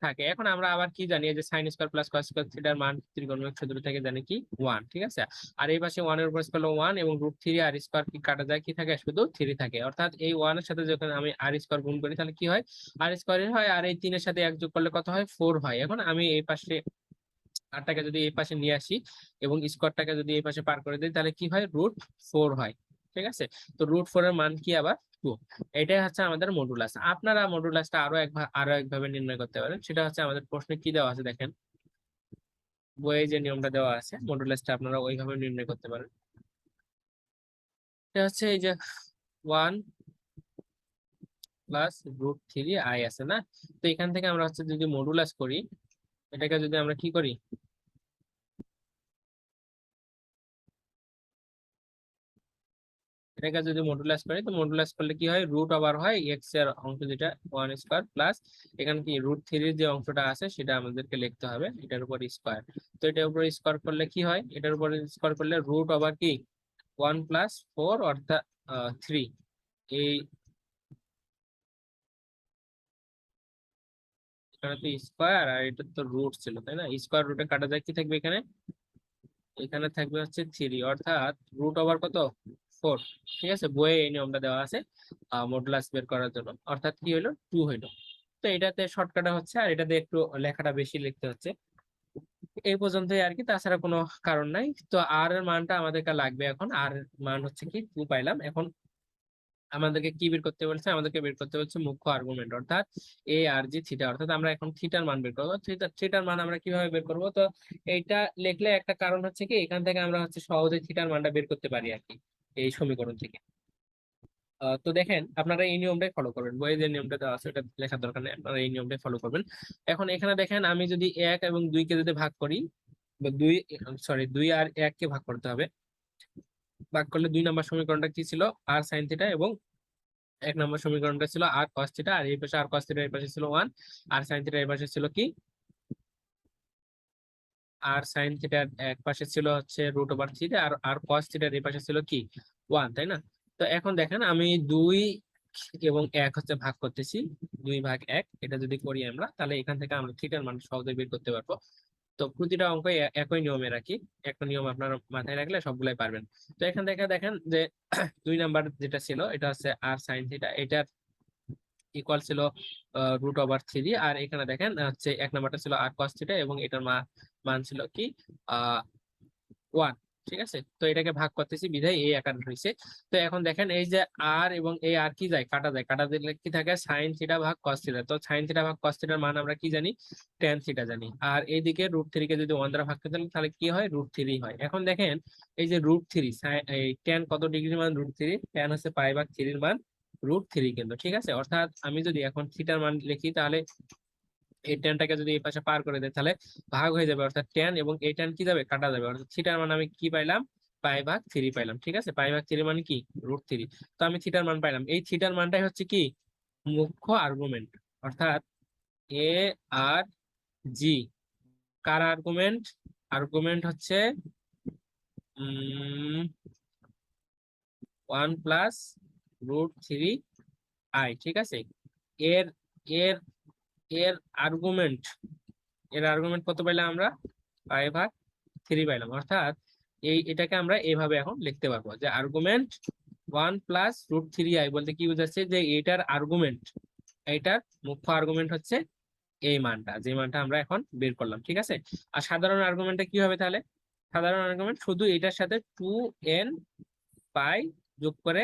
S1: থাকে। এখন আমরা আবার কি জানি, এই যে sine square plus cos square থিটার মান ত্রিকোণমিতিক সূত্র থেকে জানি কি 1, ঠিক আছে। আর এই পাশে 1 এর উপর স্কোয়ার 1 এবং √3 আর স্কোয়ার কি কাটা যায়, কি থাকে শুধু 3 থাকে, অর্থাৎ এই 1 এর সাথে যখন আমি আর স্কোয়ার গুণ করি তাহলে কি হয়, আর স্কোয়ার হয়, আর এই 3 এর সাথে 1 যোগ করলে কত হয় 4 হয়। এখন আমি এই পাশে আটটাকে যদি এই পাশে নিয়ে আসি এবং স্কোয়ারটাকে যদি এই পাশে পার করে দিই তাহলে কি হয় √4 হয়, ঠিক আছে। তো √4 এর মান কি আবার 2। এটাই হচ্ছে আমাদের মডুলাস। আপনারা মডুলাসটা আরো একভাবে নির্ণয় করতে পারেন, সেটা হচ্ছে আমাদের প্রশ্নে কি দেওয়া আছে দেখেন, বইয়ে যে নিয়মটা দেওয়া আছে মডুলাসটা আপনারা ওইভাবে নির্ণয় করতে পারেন। এটা হচ্ছে এই যে 1 প্লাস √3 আই আছে না, তো এখান থেকে আমরা হচ্ছে যদি মডুলাস করি, এটাকে যদি আমরা কি করি, এটাকে যদি মডুলাস করি তো মডুলাস করলে কি হয়, রুট ওভার হয় এক্স এর অংশ যেটা 1 স্কোয়ার প্লাস এখানে কি √3 যে অংশটা আছে সেটা আমাদেরকে লিখতে হবে এটার উপর স্কোয়ার। তো এটার উপর স্কোয়ার করলে কি হয়, এটার উপর স্কোয়ার করলে রুট ওভার কি 1 + 4 অর্থাৎ 3, এই এখানে তো স্কোয়ার আর এটা তো রুট ছিল, তাই না? স্কোয়ার রুটে কাটা যায় কি থাকবে এখানে, এখানে থাকবে হচ্ছে 3 অর্থাৎ রুট ওভার কত 4, ঠিক আছে। বইয়ে এই নিয়মটা দেওয়া আছে মডুলাস বের করার জন্য, অর্থাৎ কি হলো 2 হইলো। তো এটাতে শর্টকাট হচ্ছে আর এটাতে একটু লেখাটা বেশি লিখতে হচ্ছে, এই পর্যন্তই আর কি, তাছাড়া কোনো কারণ নাই। তো আর এর মানটা আমাদেরকে লাগবে, এখন আর এর মান হচ্ছে কি 2 পাইলাম। এখন আমাদেরকে কি বের করতে বলছে, আমাদেরকে বের করতে বলছে মুখ্য আর্গুমেন্ট অর্থাৎ এ আর জি থিটা, অর্থাৎ আমরা এখন থিটার মান বের করবো। থিটার মান আমরা কিভাবে বের করবো, তো এইটা লিখলে একটা কারণ হচ্ছে কি এখান থেকে আমরা হচ্ছে সহজে থিটার মানটা বের করতে পারি আর কি এই সমীকরণ থেকে। তো দেখেন আপনারা এই নিয়মটাই ফলো করবেন, বইয়ে যে নিয়মটা দেওয়া আছে ওটা লেখার দরকার নেই, আপনারা এই নিয়মটাই ফলো করবেন। এখন এখানে দেখেন আমি যদি 1 এবং 2 কে যদি ভাগ করি, বা 2 আর 1 কে ভাগ করতে হবে, ভাগ করলে 2 নম্বর সমীকরণটা কি ছিল আর সাইন থিটা, এবং 1 নম্বর সমীকরণটা ছিল আর কস থিটা, আর এই পাশে আর কস থিটা এই পাশে ছিল 1, আর সাইন থিটা এই পাশে ছিল কি আর সাইন থিটার এক পাশে ছিল হচ্ছে √3 আর কস থিটার এই পাশে ছিল কি 1, তাই না? তো এখন দেখেন আমি 2 এবং 1 হচ্ছে ভাগ করতেছি, 2/1। এটা যদি করি আমরা, তাহলে এখান থেকে আমরা থিটার মান সহজে বের করতে পারবো। তো প্রতিটা অঙ্ক একই নিয়মে রাখি, একটা নিয়ম আপনার মাথায় রাখলে সবগুলাই পারবেন। তো এখান থেকে দেখেন যে 2 নাম্বার যেটা ছিল এটা হচ্ছে আর সাইন থিটা, এটার ইকুয়াল ছিল √3। আর এখানে দেখেন হচ্ছে 1 নাম্বারটা ছিল আর কস থিটা এবং এটার মান ছিল কি 1। ঠিক আছে, তো এটাকে ভাগ করতেছি বিধায় এই আকার হয়েছে। তো এখন দেখেন এই যে আর এবং এই আর কি যায়, কাটা যায়, কাটা দিলে কি থাকে সাইন থিটা ভাগ কস থিটা। তো সাইন থিটা ভাগ কস থিটার মান আমরা কি জানি, ট্যান থিটা জানি। আর এইদিকে √3 কে যদি 1 দ্বারা ভাগ করতে তাহলে কি হয়, √3 হয়। এখন দেখেন এই যে √3, এই ট্যান কত ডিগ্রি মান, √3, ট্যান হচ্ছে π/3 এর মান √3 কিন্তু। ঠিক আছে, অর্থাৎ আমি যদি এখন থিটার মান লিখি তাহলে এই ট্যানটাকে যদি এই পাশে পার করে দেয় তাহলে ভাগ হয়ে যাবে, অর্থাৎ ট্যান এবং এই ট্যান কি যাবে, কাটা যাবে, অর্থাৎ থিটার মান আমি কি পাইলাম, π/3 পাইলাম। ঠিক আছে, π/3 মানে কি √3। তো আমি থিটার মান পাইলাম, এই থিটার মানটাই হচ্ছে কি মুখ্য আর্গুমেন্ট, অর্থাৎ এ আর জি কার আর্গুমেন্ট, আর্গুমেন্ট হচ্ছে 1 + √3i। ঠিক আছে, এর এর এর আর্গুমেন্ট, কত পাইলাম আমরা, π/3 পাইলাম। অর্থাৎ এটাকে আমরা এইভাবে এখন লিখতে পারবো যে আর্গুমেন্ট 1 + √3i বলতে কি বোঝাচ্ছে, যে এটার আর্গুমেন্ট, এটার মুখ্য আর্গুমেন্ট হচ্ছে এই মানটা, যে মানটা আমরা এখন বের করলাম। ঠিক আছে, আর সাধারণ আর্গুমেন্টটা কি হবে তাহলে, সাধারণ আর্গুমেন্ট শুধু এটার সাথে 2n পাই যোগ করে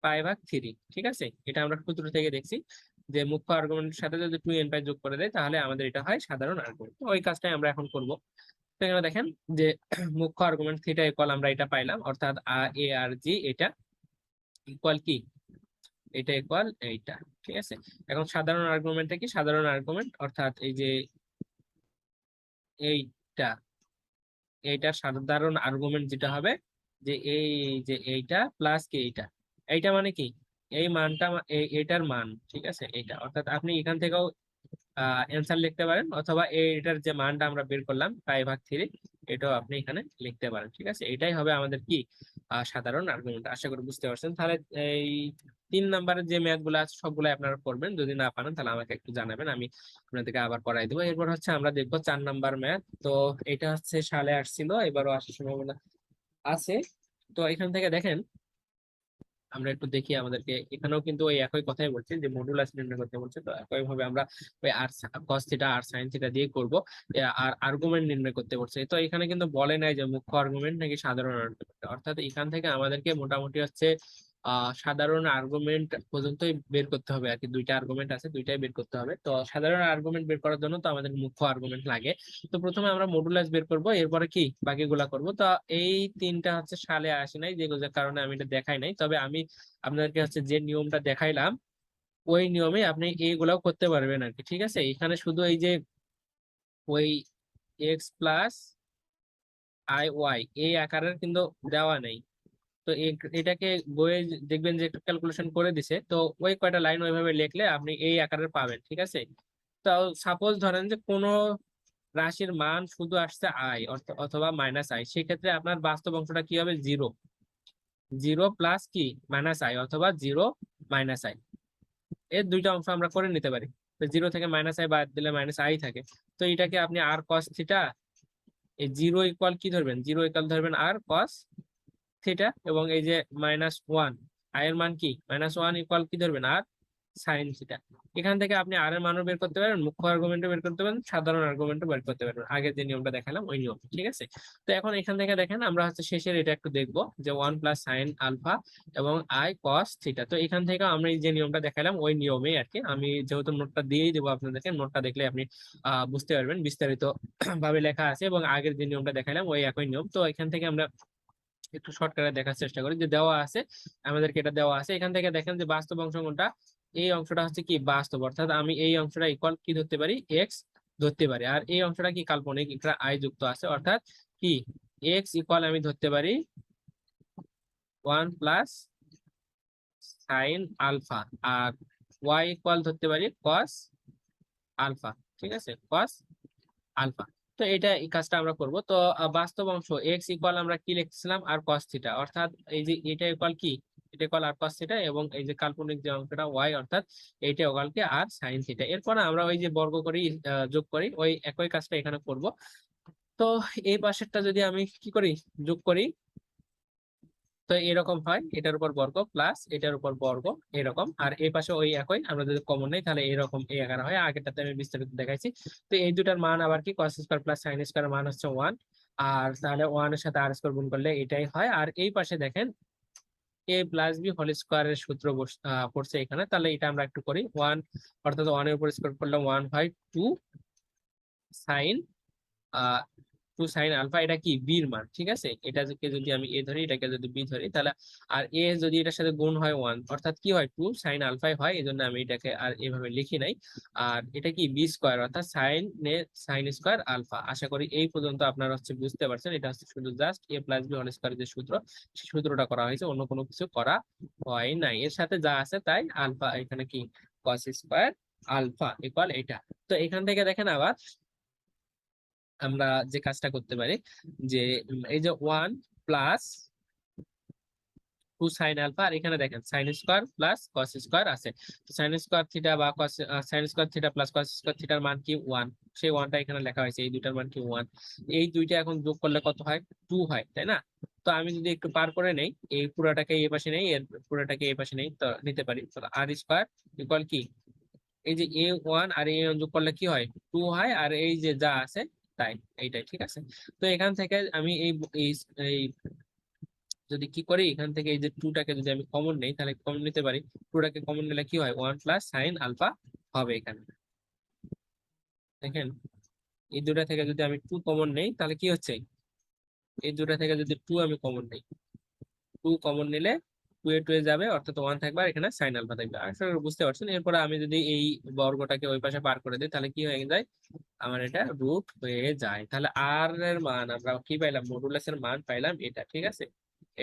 S1: π/3। ঠিক আছে, এটা আমরা সূত্র থেকে দেখছি যে মুখ্য আর্গুমেন্টের সাথে যদি 2n পাই যোগ করে দেয় তাহলে আমাদের এটা হয় সাধারণ আর্গুমেন্ট। ওই কাজটাই আমরা এখন করব। তো এখানে দেখেন যে মুখ্য আর্গুমেন্ট থিটা ইকুয়াল আমরা এটা পাইলাম, অর্থাৎ এ আর জি এটা ইকুয়াল কি, এটা ইকুয়াল এইটা। ঠিক আছে, এখন সাধারণ আর্গুমেন্টটা কি, সাধারণ আর্গুমেন্ট অর্থাৎ এই যে এইটা, এইটার সাধারণ আর্গুমেন্ট যেটা হবে যে এই যে এইটা প্লাস কি এইটা, এইটা মানে কি এই মানটা এইটার মান। ঠিক আছে, এইটা অর্থাৎ আপনি এখান থেকেও অ্যান্সার লিখতে পারেন, অথবা এটার যে মানটা আমরা বের করলাম π/3 এটাও আপনি এখানে লিখতে পারেন। ঠিক আছে, এটাই হবে আমাদের কি সাধারণ আর্গুমেন্ট। আশা করি বুঝতে পারছেন। তাহলে এই 3 নাম্বারের যে ম্যাথ গুলো আছে সবগুলো আপনারা করবেন, যদি না পারেন তাহলে আমাকে একটু জানাবেন, আমি আপনাদেরকে আবার করাই দেবো। এরপর হচ্ছে আমরা দেখবো 4 নাম্বার ম্যাথ। তো এটা হচ্ছে সালে আসছিল, এবারও আসার সম্ভাবনা আছে। তো এখান থেকে দেখেন আমরা একটু দেখি, আমাদেরকে এখানেও কিন্তু ওই একই কথাই বলছে যে মডুলাস নির্ণয় করতে বলছে। তো একই ভাবে আমরা ওই আর কস থিটা আর সাইন থিটা দিয়ে করব। আর আর্গুমেন্ট নির্ণয় করতে বলছে। তো এখানে কিন্তু বলে নাই যে মুখ্য আর্গুমেন্ট নাকি সাধারণ আর্গুমেন্ট, অর্থাৎ এখান থেকে আমাদেরকে মোটামুটি হচ্ছে সাধারণ আর্গুমেন্ট পর্যন্তই বের করতে হবে আর কি। দুইটা আর্গুমেন্ট আছে, দুইটাই বের করতে হবে। তো সাধারণ আর্গুমেন্ট বের করার জন্য তো আমাদের মুখ্য আর্গুমেন্ট লাগে। তো প্রথমে আমরা মডুলাস বের করব, এরপরে কি বাকিগুলা করব। তো এই তিনটা হচ্ছে সালে আসে নাই, যেগুলোর কারণে আমি এটা দেখাই নাই। তবে আমি আপনাদেরকে হচ্ছে যে নিয়মটা দেখাইলাম ওই নিয়মে আপনি এইগুলাও করতে পারবেন আর কি। ঠিক আছে, এখানে শুধু এই যে ওই x+i y এই আকারের কিন্তু দেওয়া নেই। তো এটাকে বইয়ে দেখবেন যে একটু ক্যালকুলেশন করে দিছে, তো ওই কয়টা লাইন ওইভাবে লিখলে আপনি এই আকারের পাবেন। ঠিক আছে, তো সাপোজ ধরেন যে কোনো রাশির মান শুধু আসছে আই অথবা -i, সেক্ষেত্রে আপনার বাস্তব অংশটা কি হবে, 0, 0 প্লাস কি -i অথবা 0 -i। এর দুইটা অংশ আমরা করে নিতে পারি। তো 0 থেকে -i বাদ দিলে -i থাকে। তো এটাকে আপনি আর কস থিটা, এই 0 ইকুয়াল কি ধরবেন, 0 ইকুয়াল ধরবেন আর কস থিটা, এবং এই যে -1 আই এর মান কি -1 ইকুয়াল কি ধরবেন আর সাইন থিটা। এখান থেকে আপনি আর এর মানও বের করতে পারেন, মুখ্য আর্গুমেন্টও বের করতে পারেন, সাধারণ আর্গুমেন্টও বের করতে পারবেন, আগের যে নিয়মটা দেখালাম ওই নিয়ম। ঠিক আছে, তো এখন এখান থেকে দেখেন আমরা হচ্ছে শেষের এটা একটু দেখবো যে 1 + sin আলফা এবং i cos থিটা। তো এখান থেকে আমরা এই যে নিয়মটা দেখালাম ওই নিয়মেই আর কি। আমি যেহেতু নোটটা দিয়েই দেবো আপনাদেরকে, নোটটা দেখলে আপনি বুঝতে পারবেন, বিস্তারিত ভাবে লেখা আছে, এবং আগের যে নিয়মটা দেখালাম ওই একই নিয়ম। তো এখান থেকে আমরা একটু শর্টকাটে দেখার চেষ্টা করি যে দেওয়া আছে আমাদেরকে, এটা দেওয়া আছে। এখান থেকে দেখেন যে বাস্তব অংশ কোনটা, এই অংশটা হচ্ছে কি বাস্তব, অর্থাৎ আমি এই অংশটা ইকুয়াল কি ধরতে পারি, এক্স ধরতে পারি। আর এই অংশটা কি কাল্পনিক, এটা আই যুক্ত আছে, অর্থাৎ কি এক্স ইকুয়াল আমি ধরতে পারি 1 + sin আলফা, আর ওয়াই ইকুয়াল ধরতে পারি cos আলফা। ঠিক আছে, cos আলফা। তো তো এই কাজটা আমরা করব। তো বাস্তব অংশ এক্স ইকুয়াল আমরা কি লিখছিলাম, আর কস থিটা, অর্থাৎ এই যে এটা ইকুয়াল কি, এটা ইকুয়াল আর কস থিটা, এবং এই যে কাল্পনিক যে অংশটা ওয়াই, অর্থাৎ এইটা ইকুয়াল কি আর সাইন থিটা। এরপর আমরা ওই যে বর্গ করি, যোগ করি, ওই একই কাজটা এখানে করব। তো এই পাশেরটা যদি আমি কি করি, যোগ করি, তো এরকম হয়, এটার উপর বর্গ প্লাস এটার উপর বর্গ এরকম, আর এই পাশে ওই একই, আমরা যদি কমন নেই তাহলে এরকম এই আকার হয়, আগেরটাতে আমি বিস্তারিত দেখাইছি। তো এই দুটার মান আবার কি, cos square plus sin square মান হচ্ছে 1, আর তাহলে 1 এর সাথে r স্কয়ার গুণ করলে এটাই হয়। আর এই পাশে দেখেন a প্লাস b হোল স্কয়ারের সূত্র পড়ছে এখানে, তাহলে এটা আমরা একটু করি। 1 অর্থাৎ 1 এর উপর স্কয়ার করলে 1 হয় 2 sin 2 সাইন আলফা, এটা কি বির মান, ঠিক আছে। এটাকে যদি আমি এ ধরি, এটাকে যদি বি ধরি, তাহলে আর এ যদি এটার সাথে গুণ হয় 1, অর্থাৎ কি হয় 2 সাইন আলফাই হয়, এই জন্য আমি এটাকে আর এভাবে লিখি নাই। আর এটা কি বি স্কোয়ার, অর্থাৎ সাইন স্কোয়ার আলফা। আশা করি এই পর্যন্ত আপনারা হচ্ছে বুঝতে পারছেন। এটা হচ্ছে শুধু just a plus B whole square যে সূত্র, সেই সূত্রটা করা হয়েছে, অন্য কোনো কিছু করা হয় নাই। এর সাথে যা আছে তাই, আলফা এখানে কি কস স্কোয়ার আলফা ইকুয়াল এটা। তো এখান থেকে দেখেন আবার আমরা যে কাজটা করতে পারি, যে এই যে 1 প্লাস 2 সাইন আলফা, আর এখানে দেখেন sine square plus cos square আছে। তো সাইন স্কয়ার থিটা বা কস sine square theta plus cos square থিটার মান কি 1, সেই 1টা এখানে লেখা হয়েছে, এই দুইটার মান কি 1। এই দুইটা এখন যোগ করলে কত হয়, 2 হয়, তাই না। তো আমি যদি একটু পার করে নেই, এই পুরোটাকে এই পাশে নেই, এর পুরোটাকে এই পাশে নেই, তো নিতে পারি। তো আর স্কয়ার ইকুয়াল কি, এই যে a1 আর a1 যোগ করলে কি হয় 2 হয়, আর এই যে যা আছে তাই, এইটাই, ঠিক আছে। তো এখান থেকে আমি এই এই যদি কি করি, এখান থেকে এই যে 2টাকে যদি আমি কমন নেই, তাহলে কমন নিতে পারি। 2টাকে কমন নিলে কি হয়, 1 প্লাস সাইন আলফা হবে এখানে। দেখেন এই দুটা থেকে যদি আমি 2 কমন নেই, তাহলে কি হচ্ছে, এই দুটা থেকে যদি 2 আমি কমন নেই, 2 কমন নিলে 2 এ 2 এ যাবে, অর্থাৎ 1 থাকবে, আর এখানে সাইন আলফা থাকবে। আশা করি বুঝতে পারছেন। এরপরে আমি যদি এই বর্গটাকে ওই পাশে পার করে দিই, তাহলে কি হয়ে যায়, আমার এটা রুট হয়ে যায়। তাহলে আর এর মান আমরা কি পাইলাম, মডুলাস এর মান পাইলাম এটা, ঠিক আছে।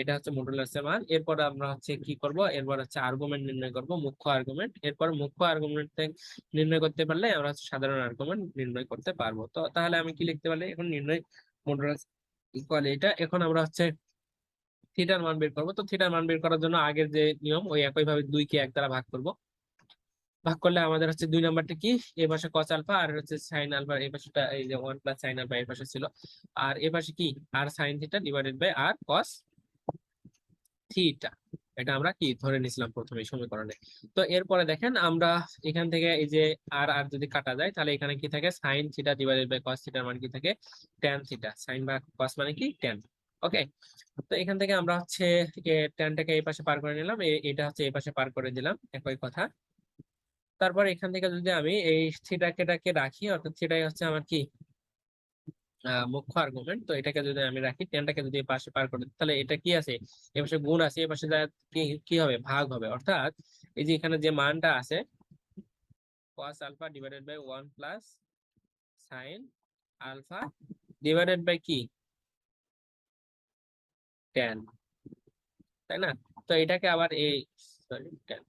S1: এটা হচ্ছে মডুলাস এর মান। এরপর আমরা হচ্ছে কি করব, এরপর হচ্ছে আর্গুমেন্ট নির্ণয় করব, মুখ্য আর্গুমেন্ট। এরপর মুখ্য আর্গুমেন্ট নির্ণয় করতে পারলে আমরা হচ্ছে সাধারণ আর্গুমেন্ট নির্ণয় করতে পারবো। তো তাহলে আমি কি লিখতে পারি এখন, নির্ণয় মডুলাস ইকুয়াল এটা। এখন আমরা হচ্ছে থিটার মান বের করবো। তো থিটার মান বের করার জন্য আগের যে নিয়ম, ওই একই ভাবে 2 কে 1 দ্বারা ভাগ করব। ভাগ করলে আমাদের হচ্ছে 2 নাম্বারটা কি, এই পাশে কস আলফা, আর হচ্ছে সাইন আলফা, এই পাশেটা এই যে 1 প্লাস সাইন আলফা এই পাশে ছিল, আর এই পাশে কি r sine theta divided by r cos theta. এটা আমরা কি ধরে নিছিলাম প্রথমে সমীকরণে। তো এরপরে দেখেন আমরা এখান থেকে এই যে আর আর যদি কাটা যায়, তাহলে এখানে কি থাকে, sine theta divided by cos থিটার মান কি থাকে, ট্যান থিটা। সাইন বা কস মানে কি ট্যান। ওকে। তো এখান থেকে আমরা হচ্ছে ট্যানটাকে এই পাশে পার করে নিলাম, এটা হচ্ছে এই পাশে পার করে দিলাম, একই কথা। তারপর এখান থেকে যদি আমি এই থিটাকে রাখি, অর্থাৎ থিটাই হচ্ছে আমার কি মুখ্য আর্গুমেন্ট, তো এটাকে যদি আমি রাখি, টেনটাকে যদি পাশে পার করি, তাহলে এটা কি আছে, এ পাশে গুণ আছে, এ পাশে যা কি কি হবে, ভাগ হবে। অর্থাৎ এই যে এখানে যে মানটা আছে cos alpha divided by 1 plus sine alpha divided by কি টেন, তাই না। তো এটাকে আবার এই সরি টেন,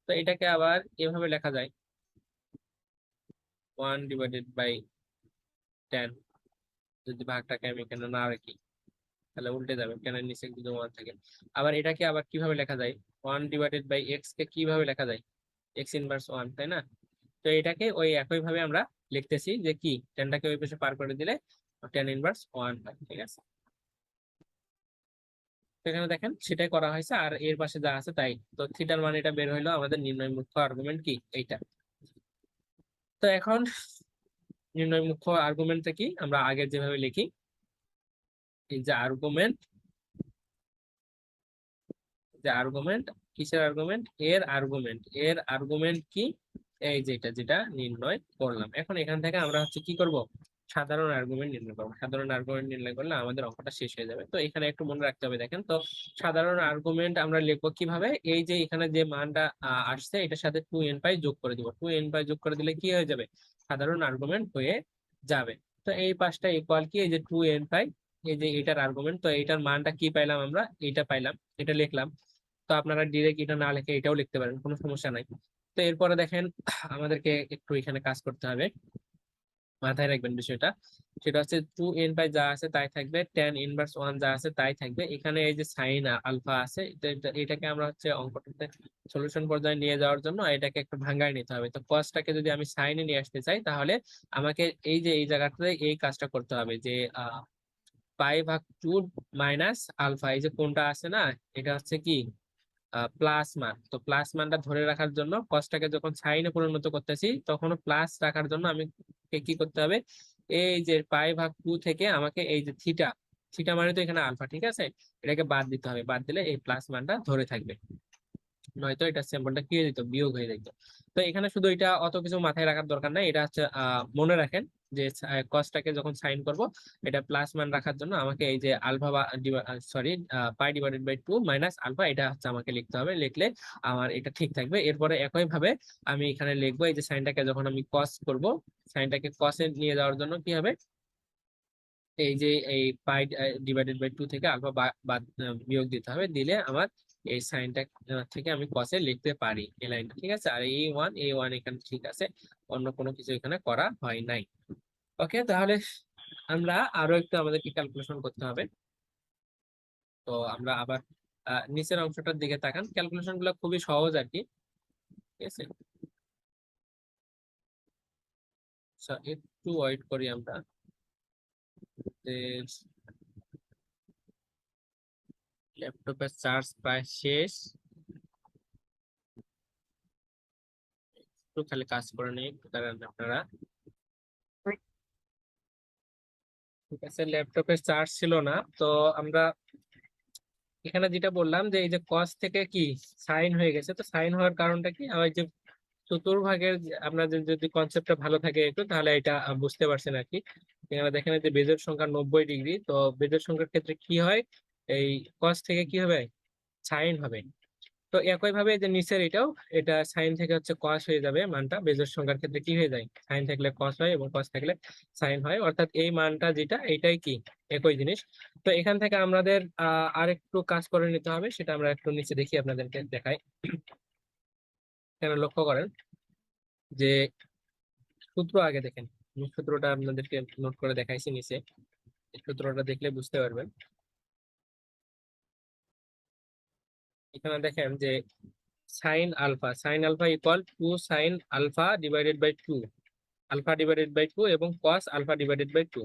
S1: তো এটাকে আবার এভাবে লেখা যায় 1 ডিভাইডেড বাই টেন, যদি ভাগটাকে আমি এখানে না রাখি তাহলে উল্টে যাবে, টেনের নিচে যদি 1 থাকে। আবার এটাকে আবার কিভাবে লেখা যায়, 1 ডিভাইডেড বাই এক্স কে কিভাবে লেখা যায়, এক্স ইনভার্স 1, তাই না। তো এটাকে ওই একই ভাবে আমরা লিখতেছি, যে কি টেনটাকে ওই পাশে পার করে দিলে টেন ইনভার্স 1 হয়, ঠিক আছে। তো এখানে দেখেন সেটাই করা হয়েছে, আর এর পাশে যা আছে তাই। তো থিটার মান এটা বের হইলো, আমাদের নির্ণয় মুখ্য আর্গুমেন্ট কি এইটা। তো এখন নির্ণয় মুখ্য আর্গুমেন্টটা কি, আমরা আগে যেভাবে লিখি, এই যে আর্গুমেন্ট, যে আর্গুমেন্ট, কিসের আর্গুমেন্ট, এর আর্গুমেন্ট কি, এই যেটা যেটা নির্ণয় করলাম। এখন এখান থেকে আমরা হচ্ছে কি করব, সাধারণ আর্গুমেন্ট নির্ণয় করবো। সাধারণ আর্গুমেন্ট নির্ণয় করলে আমাদের অঙ্কটা শেষ হয়ে যাবে। তো এখানে একটু মনে রাখতে হবে, দেখেন তো সাধারণ আর্গুমেন্ট আমরা লিখবো কিভাবে, এই যে এখানে যে মানটা আসছে এটার সাথে 2n পাই যোগ করে দিব, 2n পাই যোগ করে দিলে কি হয়ে যাবে, সাধারণ আর্গুমেন্ট হয়ে যাবে। তো এই পাশটা ইকুয়াল কি, এই যে 2n পাই, এই যে এটার আর্গুমেন্ট, তো এটার মানটা কি পাইলাম আমরা, এটা পাইলাম, এটা লিখলাম। তো আপনারা ডিরেক্ট এটা না লিখে এটাও লিখতে পারেন, কোনো সমস্যা নাই। তো এরপরে দেখেন আমাদেরকে একটু এখানে কাজ করতে হবে। মাথায় রাখবেন বিষয়টা। সেটা হচ্ছে 2n পাই যা আছে তাই থাকবে, tan−1 যা আছে তাই থাকবে। এখানে এই যে সাইন আলফা আছে, এটাকে আমরা হচ্ছে অঙ্কটাতে সলিউশন পর্যায়ে নিয়ে যাওয়ার জন্য এটাকে একটু ভাঙায় নিতে হবে। তো কসটাকে যদি আমি সাইনে নিয়ে আসতে চাই, তাহলে আমাকে এই যে এই জায়গাটাতে এই কাজটা করতে হবে যে π/2 মাইনাস আলফা, এই যে কোনটা আছে না, এটা হচ্ছে কি প্লাস মান। তো প্লাস মানটা ধরে রাখার জন্য কসটাকে যখন সাইনে পরিণত করতেছি, তখন প্লাস রাখার জন্য আমি কি করতে হবে, এই যে π/2 থেকে আমাকে এই যে থিটা, থিটা মানে তো এখানে আলফা, ঠিক আছে, এটাকে বাদ দিতে হবে। বাদ দিলে এই প্লাস মানটা ধরে থাকবে, নয়তো এটা সিম্বলটা কি হয়ে যেত, বিয়োগ হয়ে যেত। তো এখানে শুধু এটা অত কিছু মাথায় রাখার দরকার নাই, এটা হচ্ছে মনে রাখেন যে কসটাকে যখন সাইন করব, এটা প্লাস মান রাখার জন্য আমাকে এই যে আলফা বা সরি π/2 মাইনাস আলফা, এটা হচ্ছে আমাকে লিখতে হবে। লিখলে আমার এটা ঠিক থাকবে। এরপরে একই ভাবে আমি এখানে লিখবো এই যে সাইনটাকে যখন আমি কস করব, সাইনটাকে কসে নিয়ে যাওয়ার জন্য কি হবে, এই যে এই π/2 থেকে আলফা বাদ বিয়োগ দিতে হবে। দিলে আমার এই সাইনটা থেকে আমি কসে লিখতে পারি এই লাইনটা, ঠিক আছে। আর a1 এখানে ঠিক আছে, অন্য কোনো কিছু এখানে করা হয় নাই। ওকে, তাহলে আমরা আরো একটু আমাদেরকে ক্যালকুলেশন করতে হবে। তো আমরা আবার নিচের অংশটার দিকে তাকান। ক্যালকুলেশন গুলো খুবই সহজ আর কি, ঠিক আছে। একটু ওয়েট করি আমরা, ল্যাপটপের চার্জ প্রায় শেষ, একটু খালি কাজ করে নেই, দাঁড়ান আপনারা। ঠিক আছে, ল্যাপটপের চার্জ ছিল না। তো আমরা এখানে যেটা বললাম যে এই যে কস থেকে কি সাইন হয়ে গেছে, তো সাইন হওয়ার কারণটা কি, আমার যে চতুর্ভাগের আপনাদের যদি কনসেপ্টটা ভালো থাকে একটু, তাহলে এটা বুঝতে পারছেন আর কি। এখানে দেখেন যে বেজের সংখ্যা 90 ডিগ্রি, তো বেজের সংখ্যার ক্ষেত্রে কি হয়, এই কস থেকে কি হবে, সাইন হবে। তো একই ভাবে যে নিচের এটাও, এটা সাইন থেকে হচ্ছে কস হয়ে যাবে মানটা। বেজোড় সংখ্যার ক্ষেত্রে কি হয়ে যায়, সাইন থাকলে কস হয় এবং কস থাকলে সাইন হয়, অর্থাৎ এই মানটা যেটা এইটাই কি একই জিনিস। তো এখান থেকে আমাদের আরেকটু কাজ করে নিতে হবে, সেটা আমরা একটু নিচে দেখি, আপনাদেরকে দেখাই। এখানে লক্ষ্য করেন যে সূত্র আগে দেখেন, আমি সূত্রটা আপনাদেরকে নোট করে দেখাইছি নিচে, এই সূত্রটা দেখলে বুঝতে পারবেন। এখানে দেখেন যে sine alpha equal to sine alpha divided by two, alpha divided by two এবং cos alpha divided by two.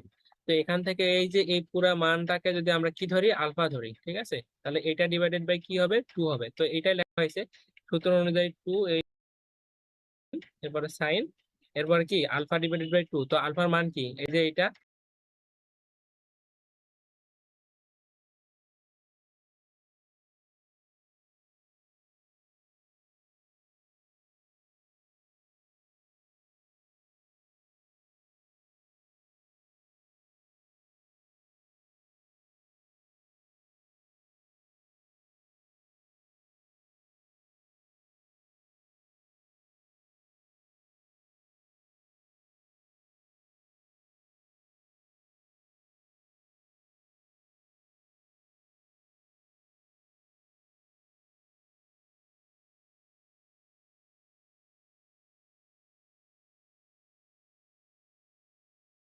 S1: তো এখান থেকে এই যে এই পুরা মানটাকে যদি আমরা কি ধরি, আলফা ধরি, ঠিক আছে, তাহলে এটা ডিভাইডেড বাই কি হবে, টু হবে। তো এটাই লেখা হয়েছে সূত্র অনুযায়ী টু, এরপরে সাইন, এরপরে কি আলফা ডিভাইডেড বাই টু। তো আলফার মান কি, এই যে এটা,